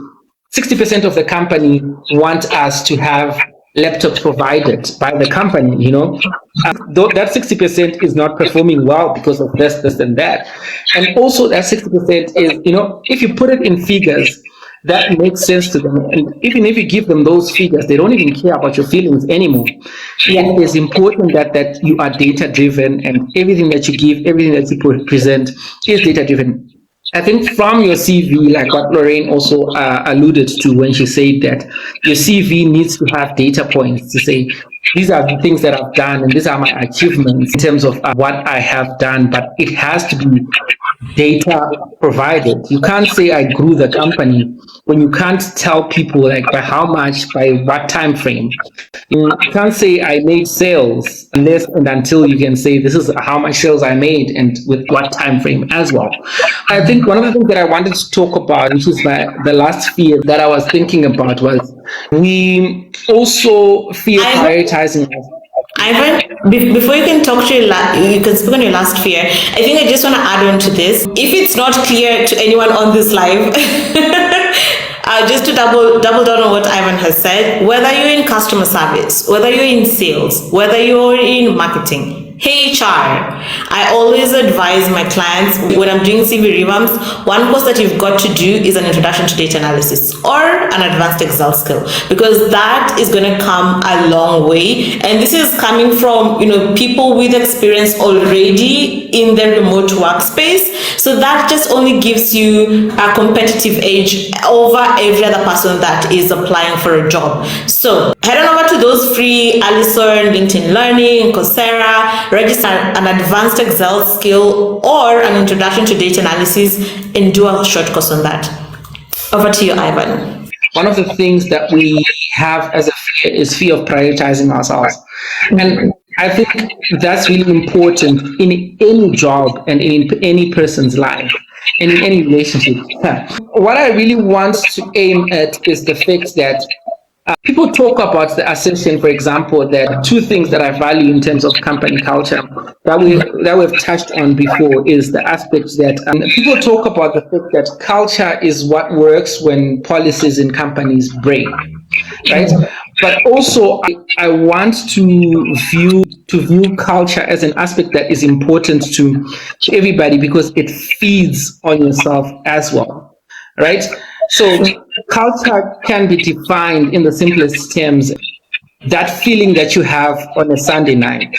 60% of the company want us to have laptops provided by the company, that 60% is not performing well because of this, and that. And also that 60% is, if you put it in figures, that makes sense to them. And even if you give them those figures, they don't even care about your feelings anymore. It is important that you are data driven, and everything that you give, everything that you present is data driven. I think from your CV, like what Lorraine also alluded to when she said that your CV needs to have data points to say, these are the things that I've done and these are my achievements in terms of what I have done, but it has to be data provided. You can't say I grew the company when you can't tell people like by how much, by what time frame. You can't say I made sales unless and until you can say this is how much sales I made and with what time frame as well. I think one of the things that I wanted to talk about, which is the last fear that I was thinking about, was we also fear prioritizing. Ivan, before you can talk to you can speak on your last fear. I think I just want to add on to this. If it's not clear to anyone on this live, just to double down on what Ivan has said, whether you're in customer service, whether you're in sales, whether you're in marketing, HR, I always advise my clients when I'm doing CV revamps, one course that you've got to do is an introduction to data analysis or an advanced Excel skill, because that is going to come a long way. And this is coming from, people with experience already in their remote workspace. So that just only gives you a competitive edge over every other person that is applying for a job. So head on over to those free Allison, LinkedIn Learning, Katsere, register an advanced Excel skill or an introduction to data analysis and do a short course on that. Over to you, Ivan. One of the things that we have as a fear is fear of prioritizing ourselves. And I think that's really important in any job and in any person's life and in any relationship. What I really want to aim at is the fact that people talk about the assertion, for example, that two things that I value in terms of company culture that we've touched on before is the aspect that people talk about the fact that culture is what works when policies in companies break, right? But also, I want to view culture as an aspect that is important to everybody because it feeds on yourself as well, right? So culture can be defined in the simplest terms. That feeling that you have on a Sunday night,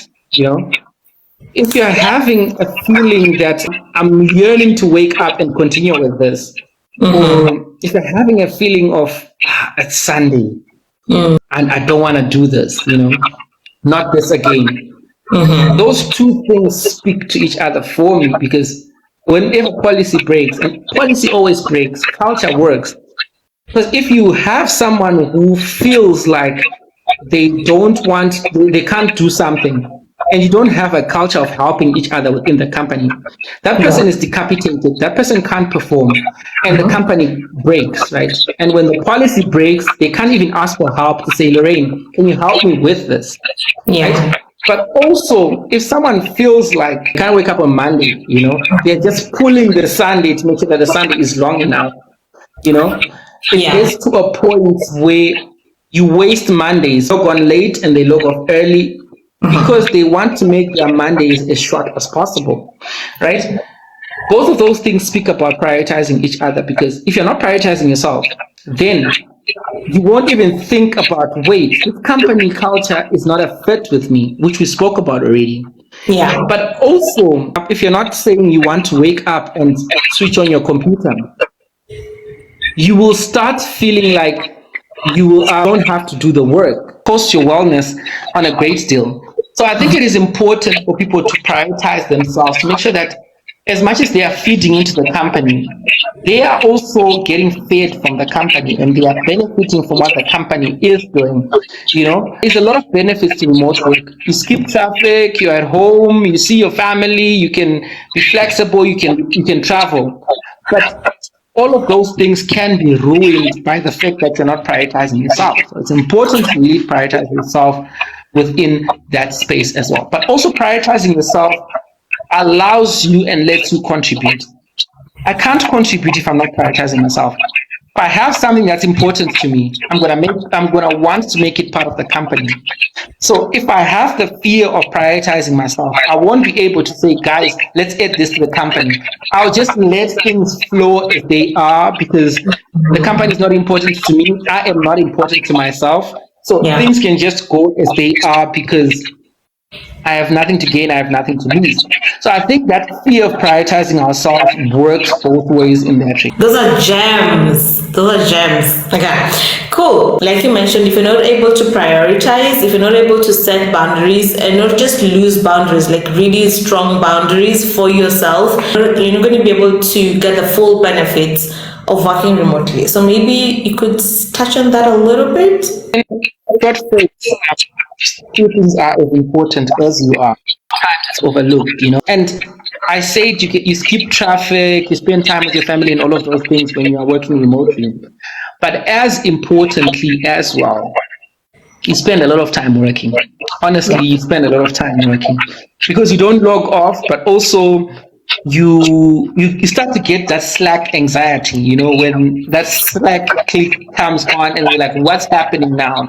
if you're having a feeling that I'm yearning to wake up and continue with this, or if you're having a feeling of it's Sunday and I don't want to do this, not this again. Those two things speak to each other for me because whenever policy breaks, and policy always breaks, culture works. Because if you have someone who feels like they can't do something, and you don't have a culture of helping each other within the company, that person is decapitated, that person can't perform, and the company breaks, right? And when the policy breaks, they can't even ask for help to say, Lorraine, can you help me with this? Yeah. Right? But also, if someone feels like they can't wake up on Monday, they're just pulling the Sunday to make sure that the Sunday is long enough, it gets to a point where you waste Mondays, log on late and they log off early because they want to make their Mondays as short as possible, right? Both of those things speak about prioritizing each other because if you're not prioritizing yourself, then you won't even think about, wait, this company culture is not a fit with me, which we spoke about already. Yeah. But also, if you're not saying you want to wake up and switch on your computer, you will start feeling like you don't have to do the work, cost your wellness on a great deal. So I think it is important for people to prioritize themselves to make sure that as much as they are feeding into the company, they are also getting fed from the company and they are benefiting from what the company is doing. There's a lot of benefits to remote work. You skip traffic, you're at home, you see your family, you can be flexible, you can travel. But all of those things can be ruined by the fact that you're not prioritizing yourself. So it's important to really prioritize yourself within that space as well. But also prioritizing yourself allows you and lets you contribute. I can't contribute if I'm not prioritizing myself. If I have something that's important to me, I'm gonna want to make it part of the company. So if I have the fear of prioritizing myself, I won't be able to say, guys, let's add this to the company. I'll just let things flow as they are because the company is not important to me. I am not important to myself. So things can just go as they are because I have nothing to gain, I have nothing to lose. So I think that fear of prioritizing ourselves works both ways in that regard. Those are gems. Okay, cool. Like you mentioned, if you're not able to prioritize, if you're not able to set boundaries and not just loose boundaries, like really strong boundaries for yourself, you're not going to be able to get the full benefits of working remotely. So maybe you could touch on that a little bit. Few things are as important as you are. It's overlooked, And I said you skip traffic, you spend time with your family and all of those things when you are working remotely. But as importantly as well, you spend a lot of time working. Honestly, you spend a lot of time working because you don't log off, but also you start to get that Slack anxiety, when that Slack click comes on and you're like, what's happening now?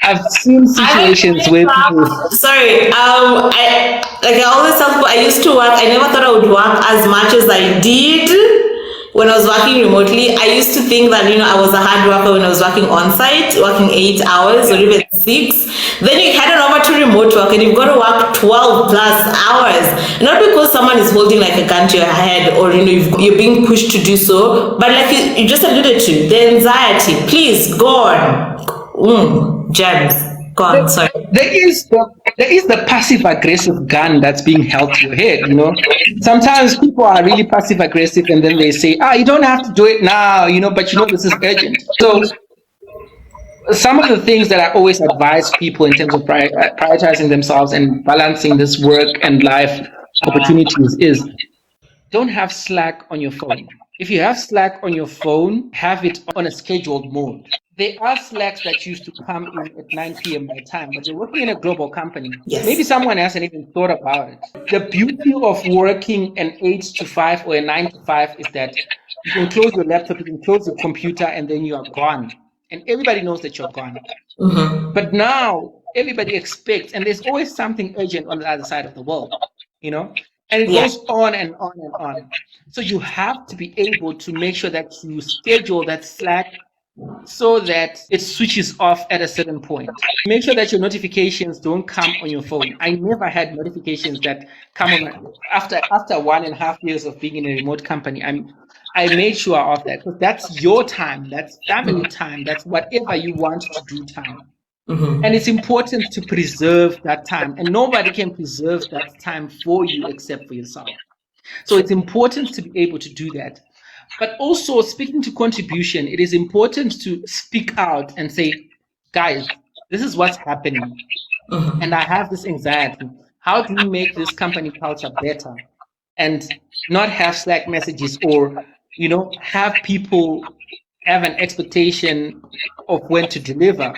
I've seen situations where people. Sorry, I always tell people I used to work. I never thought I would work as much as I did when I was working remotely. I used to think that I was a hard worker when I was working on site, working 8 hours or even 6. Then you head on over to remote work and you've got to work 12 plus hours. Not because someone is holding like a gun to your head or you're being pushed to do so, but like you just alluded to, the anxiety. Please go on. Gems. Go on, sorry. There is the passive aggressive gun that's being held to your head, Sometimes people are really passive aggressive and then they say, you don't have to do it now, but this is urgent. So some of the things that I always advise people in terms of prioritizing themselves and balancing this work and life opportunities is don't have Slack on your phone. If you have Slack on your phone, have it on a scheduled mode. There are Slacks that used to come in at 9 p.m. by time, but you're working in a global company. Yes. Maybe someone hasn't even thought about it. The beauty of working an 8 to 5 or a 9 to 5 is that you can close your laptop, you can close your computer, and then you are gone. and everybody knows that you're gone. Mm-hmm. But now everybody expects, and there's always something urgent on the other side of the world, and it Yeah. goes on and on and on. So you have to be able to make sure that you schedule that Slack so that it switches off at a certain point. Make sure that your notifications don't come on your phone. I never had notifications that come on after 1.5 years of being in a remote company. I made sure of that, because that's your time, that's family time, that's whatever you want to do time. Mm-hmm. And it's important to preserve that time. And nobody can preserve that time for you except for yourself. So it's important to be able to do that. But also, speaking to contribution, it is important to speak out and say, guys, this is what's happening. Mm-hmm. And I have this anxiety. How do we make this company culture better? And not have Slack messages, or, have people have an expectation of when to deliver,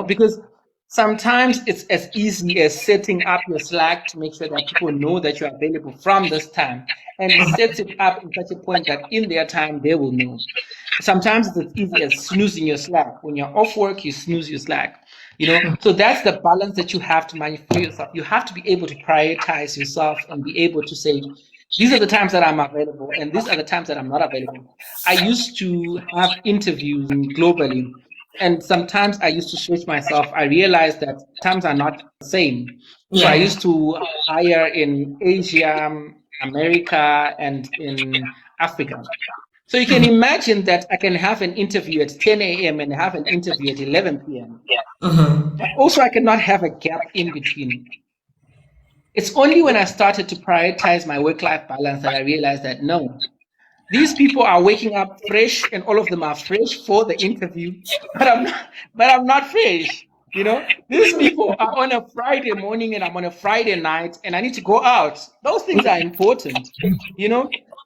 because sometimes it's as easy as setting up your Slack to make sure that people know that you're available from this time, and set it up in such a point that in their time they will know. Sometimes it's as easy as snoozing your Slack. When you're off work, you snooze your Slack. So that's the balance that you have to manage for yourself. You have to be able to prioritize yourself and be able to say, these are the times that I'm available, and these are the times that I'm not available. I used to have interviews globally, and sometimes I used to switch myself. I realized that times are not the same. So I used to hire in Asia, America, and in Africa. So you can imagine that I can have an interview at 10 a.m. and have an interview at 11 p.m. Mm-hmm. But also I cannot have a gap in between. It's only when I started to prioritize my work-life balance that I realized that no, these people are waking up fresh, and all of them are fresh for the interview, but I'm not fresh. These people are on a Friday morning and I'm on a Friday night, and I need to go out. Those things are important,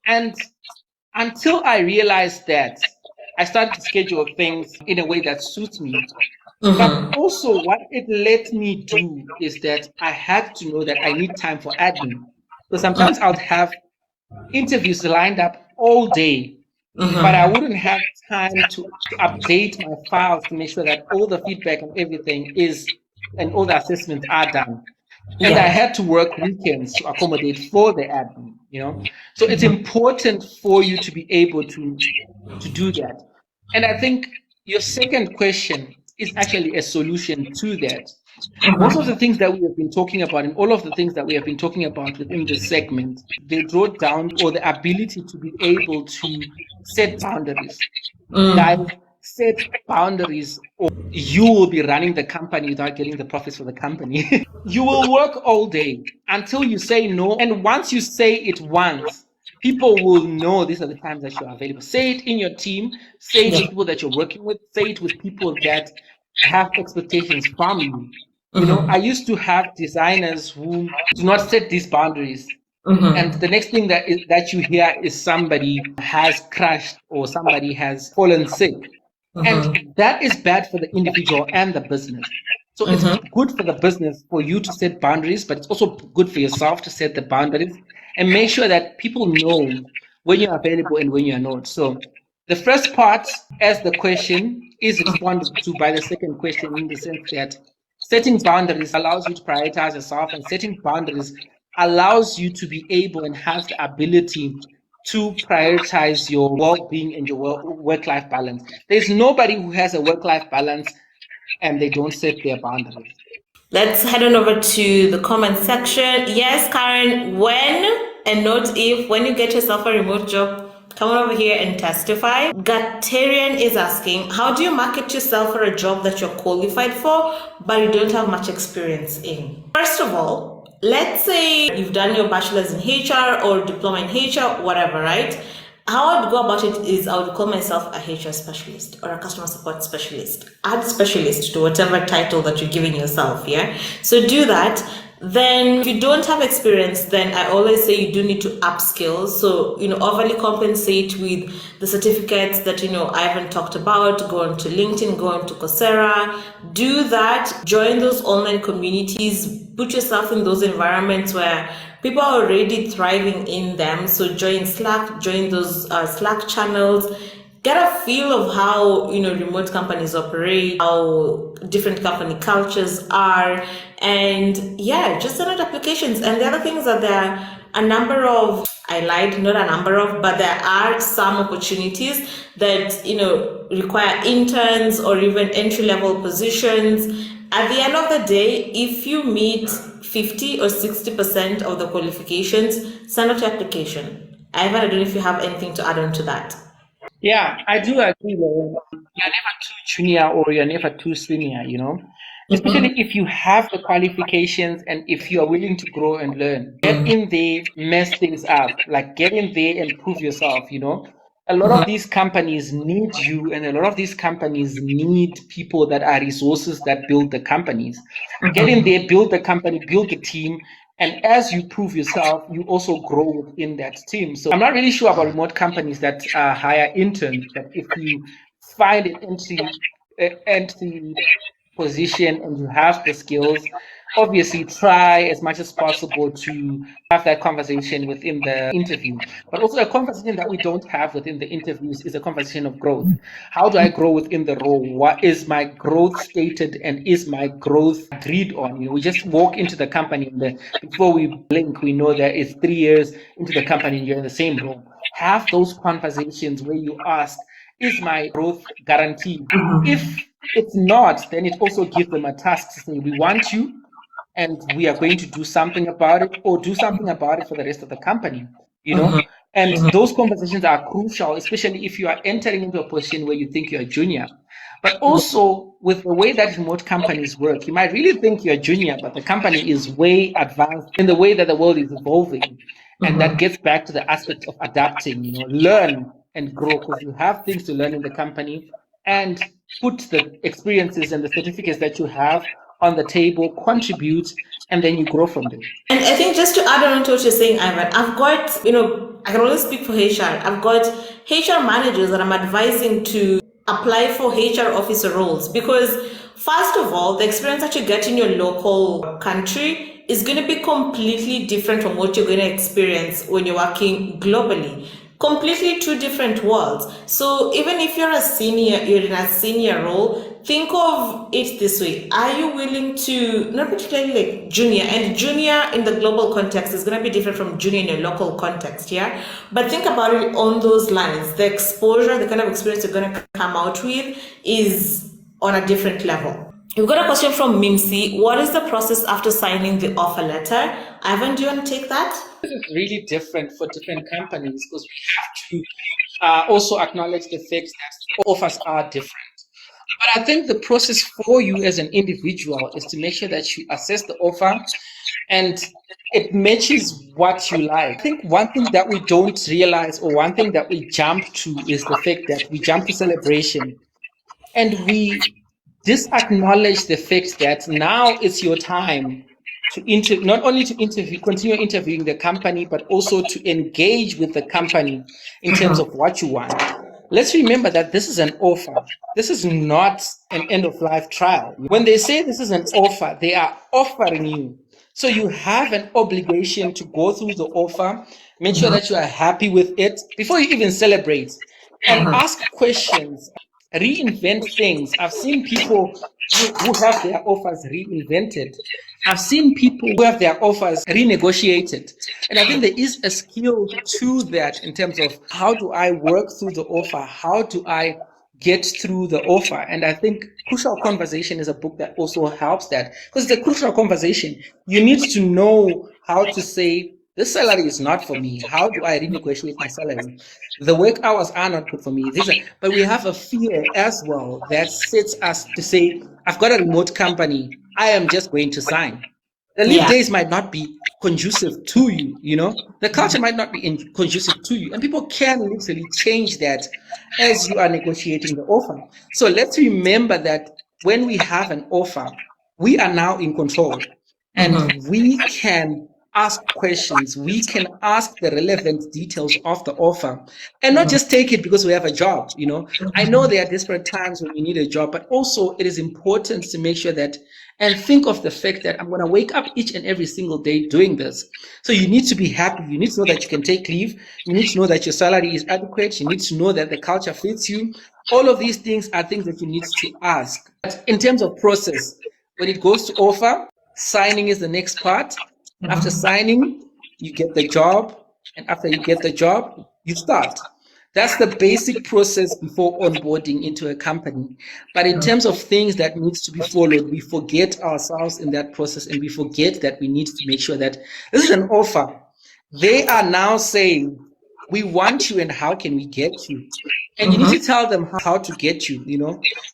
and until I realized that, I started to schedule things in a way that suits me. But also, what it let me do is that I had to know that I need time for admin. So sometimes I would have interviews lined up all day, but I wouldn't have time to update my files to make sure that all the feedback and everything and all the assessments are done. And I had to work weekends to accommodate for the admin, So it's important for you to be able to do that. And I think your second question is actually a solution to that. Most of the things that we have been talking about, and all of the things that we have been talking about within this segment, they draw down, or the ability to be able to set boundaries. Guys, set boundaries, or you will be running the company without getting the profits for the company. You will work all day until you say no. And once you say it once, people will know these are the times that you are available. Say it in your team, say it with people that you're working with, say it with people that have expectations from you. I used to have designers who do not set these boundaries. And the next thing that you hear is somebody has crashed or somebody has fallen sick. And that is bad for the individual and the business. So it's good for the business for you to set boundaries, but it's also good for yourself to set the boundaries and make sure that people know when you're available and when you're not. So the first part, as the question, is responded to by the second question, in the sense that setting boundaries allows you to prioritize yourself, and setting boundaries allows you to be able and have the ability to prioritize your well-being and your work-life balance. There's nobody who has a work-life balance and they don't set their boundaries. Let's head on over to the comment section. Yes, Karen, when and not if, when you get yourself a remote job, come on over here and testify. Katsere is asking, how do you market yourself for a job that you're qualified for, but you don't have much experience in? First of all, let's say you've done your bachelor's in HR or diploma in HR, whatever, right? How I would go about it is I would call myself a HR specialist or a customer support specialist. Add specialist to whatever title that you're giving yourself, yeah? So do that. Then if you don't have experience, then I always say you do need to upskill. So, overly compensate with the certificates that, I haven't talked about. Go on to LinkedIn, go on to Katsere. Do that. Join those online communities. Put yourself in those environments where people are already thriving in them. So join Slack, join those Slack channels. get a feel of how, remote companies operate, how different company cultures are, and yeah, just send out applications. And the other thing is that there are a number of, I lied, not a number of, but there are some opportunities that, require interns or even entry level positions. At the end of the day, if you meet 50 or 60% of the qualifications, send out your application. Ivan, I don't know if you have anything to add on to that. Yeah, I do agree, Lauren. You're never too junior or you're never too senior, especially if you have the qualifications and if you are willing to grow and learn. Get in there, mess things up, like get in there and prove yourself, A lot of these companies need you, and a lot of these companies need people that are resources that build the companies. Get in there, build the company, build the team, and as you prove yourself, you also grow within that team. So I'm not really sure about remote companies that hire interns, but if you find an entry position and you have the skills, obviously try as much as possible to have that conversation within the interview. But also a conversation that we don't have within the interviews is a conversation of growth. How do I grow within the role? What is my growth stated and is my growth agreed on? We just walk into the company and before we blink, we know that it's 3 years into the company and you're in the same role. Have those conversations where you ask, is my growth guaranteed? If it's not, then it also gives them a task to say, we want you and we are going to do something about it, or do something about it for the rest of the company, And those conversations are crucial, especially if you are entering into a position where you think you're a junior. But also with the way that remote companies work, you might really think you're a junior, but the company is way advanced in the way that the world is evolving. And that gets back to the aspect of adapting, learn and grow, because you have things to learn in the company, and put the experiences and the certificates that you have on the table, contribute, and then you grow from there. And I think just to add on to what you're saying, Ivan, I've got, I can only speak for HR. I've got HR managers that I'm advising to apply for HR officer roles, because first of all, the experience that you get in your local country is going to be completely different from what you're going to experience when you're working globally. Completely two different worlds. So even if you're you're in a senior role, think of it this way. Are you willing to, not particularly like junior, and junior in the global context is going to be different from junior in your local context, yeah? But think about it on those lines. The exposure, the kind of experience you're going to come out with is on a different level. We've got a question from Mimsy. What is the process after signing the offer letter? Ivan, do you want to take that? This is really different for different companies, because we have to also acknowledge the fact that offers are different. But I think the process for you as an individual is to make sure that you assess the offer and it matches what you like. I think one thing that we don't realize, or one thing that we jump to, is the fact that we jump to celebration and we disacknowledge the fact that now it's your time to not only to continue interviewing the company, but also to engage with the company in terms of what you want. Let's remember that this is an offer. This is not an end-of-life trial. When they say this is an offer, they are offering you. So you have an obligation to go through the offer, make sure that you are happy with it before you even celebrate, and ask questions, reinvent things. I've seen people who have their offers reinvented. I've seen people who have their offers renegotiated. And I think there is a skill to that in terms of how do I work through the offer? How do I get through the offer? And I think Crucial Conversation is a book that also helps that, because it's a crucial conversation. You need to know how to say, this salary is not for me. How do I renegotiate my salary? The work hours are not good for me. But we have a fear as well that sets us to say, I've got a remote company. I am just going to sign. The leave days might not be conducive to you, The culture might not be conducive to you. And people can literally change that as you are negotiating the offer. So let's remember that when we have an offer, we are now in control. And we can ask questions. We can ask the relevant details of the offer and not just take it because we have a job. I know there are desperate times when you need a job, but also it is important to make sure that and think of the fact that I'm going to wake up each and every single day doing this. So you need to be happy. You need to know that you can take leave. You need to know that your salary is adequate. You need to know that the culture fits you. All of these things are things that you need to ask. But in terms of process, when it goes to offer, signing is the next part. After signing, you get the job. And after you get the job, you start. That's the basic process before onboarding into a company. But in terms of things that needs to be followed, we forget ourselves in that process, and we forget that we need to make sure that this is an offer. They are now saying, we want you and how can we get you? And you need to tell them how to get you.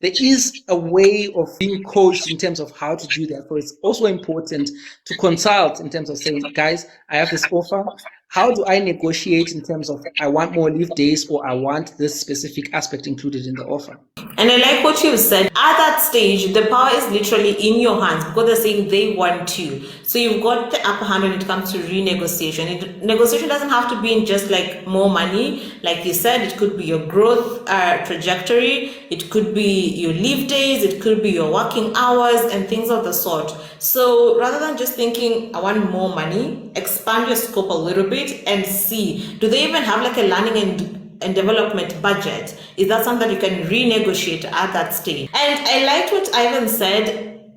There is a way of being coached in terms of how to do that. So it's also important to consult in terms of saying, guys, I have this offer. How do I negotiate in terms of I want more leave days or I want this specific aspect included in the offer? And I like what you said. At that stage, the power is literally in your hands because they're saying they want to. So you've got the upper hand when it comes to renegotiation. Negotiation doesn't have to be in just like more money. Like you said, it could be your growth trajectory. It could be your leave days. It could be your working hours and things of the sort. So rather than just thinking, I want more money, expand your scope a little bit and see, do they even have like a learning and development budget? Is that something that you can renegotiate at that stage? And I liked what Ivan said.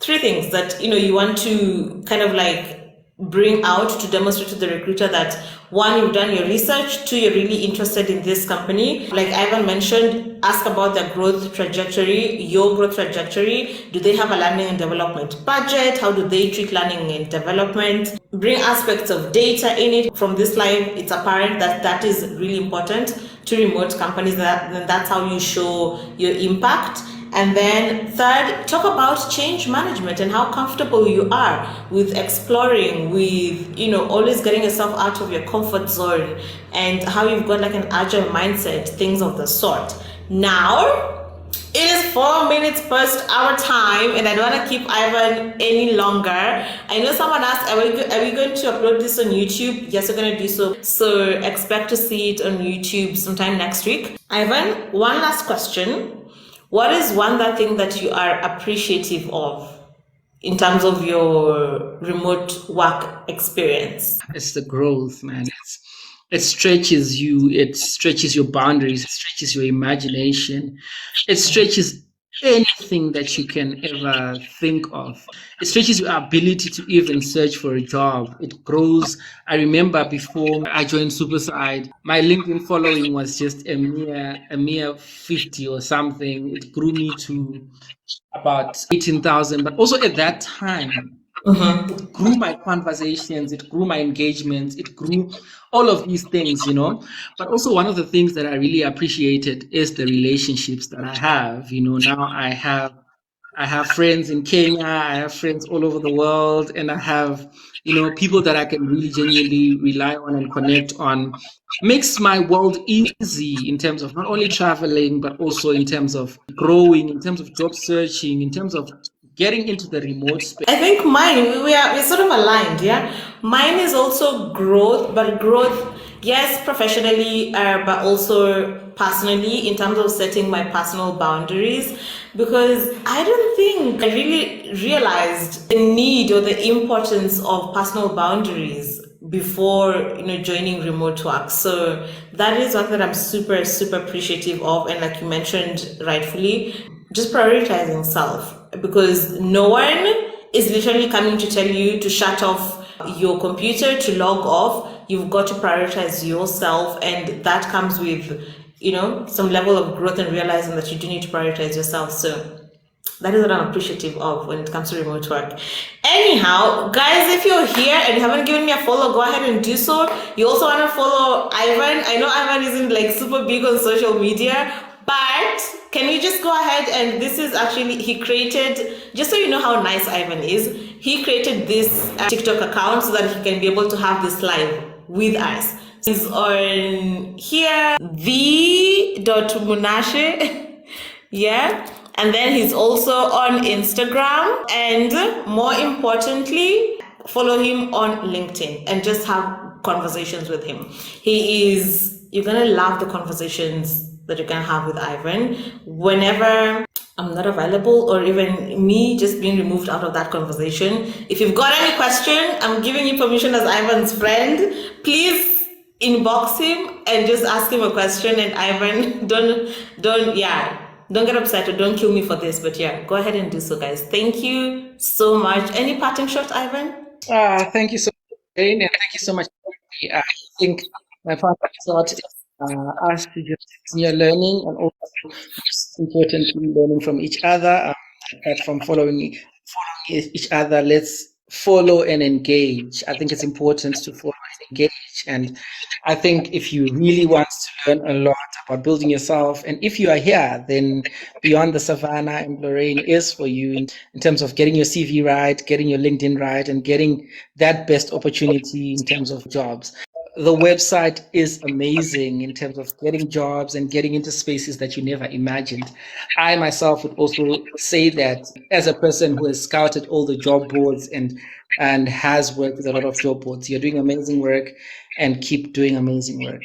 3 things that you want to kind of like bring out to demonstrate to the recruiter that 1, you've done your research, 2, you're really interested in this company. Like Ivan mentioned, ask about their growth trajectory, your growth trajectory. Do they have a learning and development budget? How do they treat learning and development? Bring aspects of data in it. From this slide, it's apparent that that is really important to remote companies. That's how you show your impact. And then 3rd, talk about change management and how comfortable you are with exploring, with, always getting yourself out of your comfort zone and how you've got like an agile mindset, things of the sort. Now, it is 4 minutes past our time and I don't want to keep Ivan any longer. I know someone asked, are we going to upload this on YouTube? Yes, we're going to do so. So expect to see it on YouTube sometime next week. Ivan, one last question. What is one thing that you are appreciative of in terms of your remote work experience? It's the growth, man. It stretches you. It stretches your boundaries. It stretches your imagination. It stretches anything that you can ever think of. It stretches your ability to even search for a job. It grows. I remember before I joined Superside, my LinkedIn following was just a mere 50 or something. It grew me to about 18,000. But also at that time, it grew my conversations, it grew my engagements, it grew all of these things, But also one of the things that I really appreciated is the relationships that I have. Now I have friends in Kenya, I have friends all over the world, and I have, people that I can really genuinely rely on and connect on. Makes my world easy in terms of not only traveling, but also in terms of growing, in terms of job searching, in terms of getting into the remote space. I think mine, we're sort of aligned, yeah? Mine is also growth, but growth, yes, professionally, but also personally in terms of setting my personal boundaries, because I don't think I really realized the need or the importance of personal boundaries before joining remote work. So that is one that I'm super appreciative of, and like you mentioned rightfully, just prioritizing self, because no one is literally coming to tell you to shut off your computer, to log off. You've got to prioritize yourself, and that comes with some level of growth and realizing that you do need to prioritize yourself. So that is what I'm appreciative of when it comes to remote work. Anyhow, guys, if you're here and you haven't given me a follow, go ahead and do so. You also want to follow Ivan. I know Ivan isn't like super big on social media, but can you just go ahead and this is actually, he created, just so you know how nice Ivan is, he created this TikTok account so that he can be able to have this live with us. He's on here, the.munashe, yeah. And then he's also on Instagram, and more importantly, follow him on LinkedIn and just have conversations with him. You're gonna love the conversations that you can have with Ivan. Whenever I'm not available, or even me just being removed out of that conversation, if you've got any question, I'm giving you permission as Ivan's friend. Please inbox him and just ask him a question. And Ivan, don't get upset or don't kill me for this, but yeah, go ahead and do so, guys. Thank you so much. Any parting shot, Ivan? Thank you so much, Jane, and thank you so much. I think my part thought is us to just continue learning, and also most importantly learning from each other. Apart from following each other, let's follow and engage. I think it's important to follow and engage, and I think if you really want to learn a lot about building yourself, and if you are here, then Beyond the Savannah and Lorraine is for you in terms of getting your CV right, getting your LinkedIn right, and getting that best opportunity in terms of jobs. The website is amazing in terms of getting jobs and getting into spaces that you never imagined. I myself would also say that as a person who has scouted all the job boards and has worked with a lot of job boards, you're doing amazing work, and keep doing amazing work.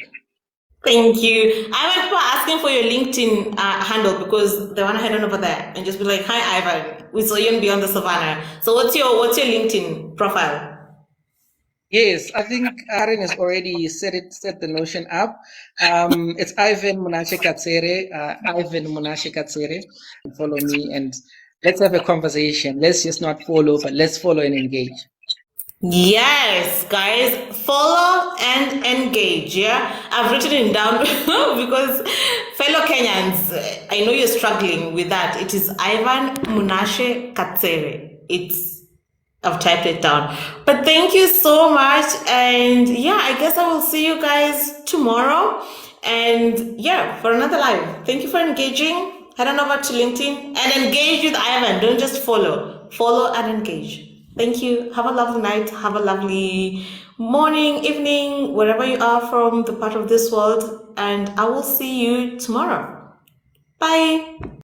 Thank you. I went for asking for your LinkedIn handle because they want to head on over there and just be like, "Hi, Ivan. We saw you in Beyond the Savannah." So what's your LinkedIn profile? Yes, I think Aaron has already set the notion up. It's Ivan Monashe Katsere, Ivan Monashe Katsere. Follow me and let's have a conversation. Let's just not follow, but let's follow and engage. Yes, guys, follow and engage. Yeah, I've written it down because fellow Kenyans, I know you're struggling with that. It is Ivan Munashe Katsere. I've typed it down. But thank you so much. And yeah, I guess I will see you guys tomorrow. And yeah, for another live. Thank you for engaging. Head on over to LinkedIn and engage with Ivan. Don't just follow. Follow and engage. Thank you. Have a lovely night. Have a lovely morning, evening, wherever you are from the part of this world. And I will see you tomorrow. Bye.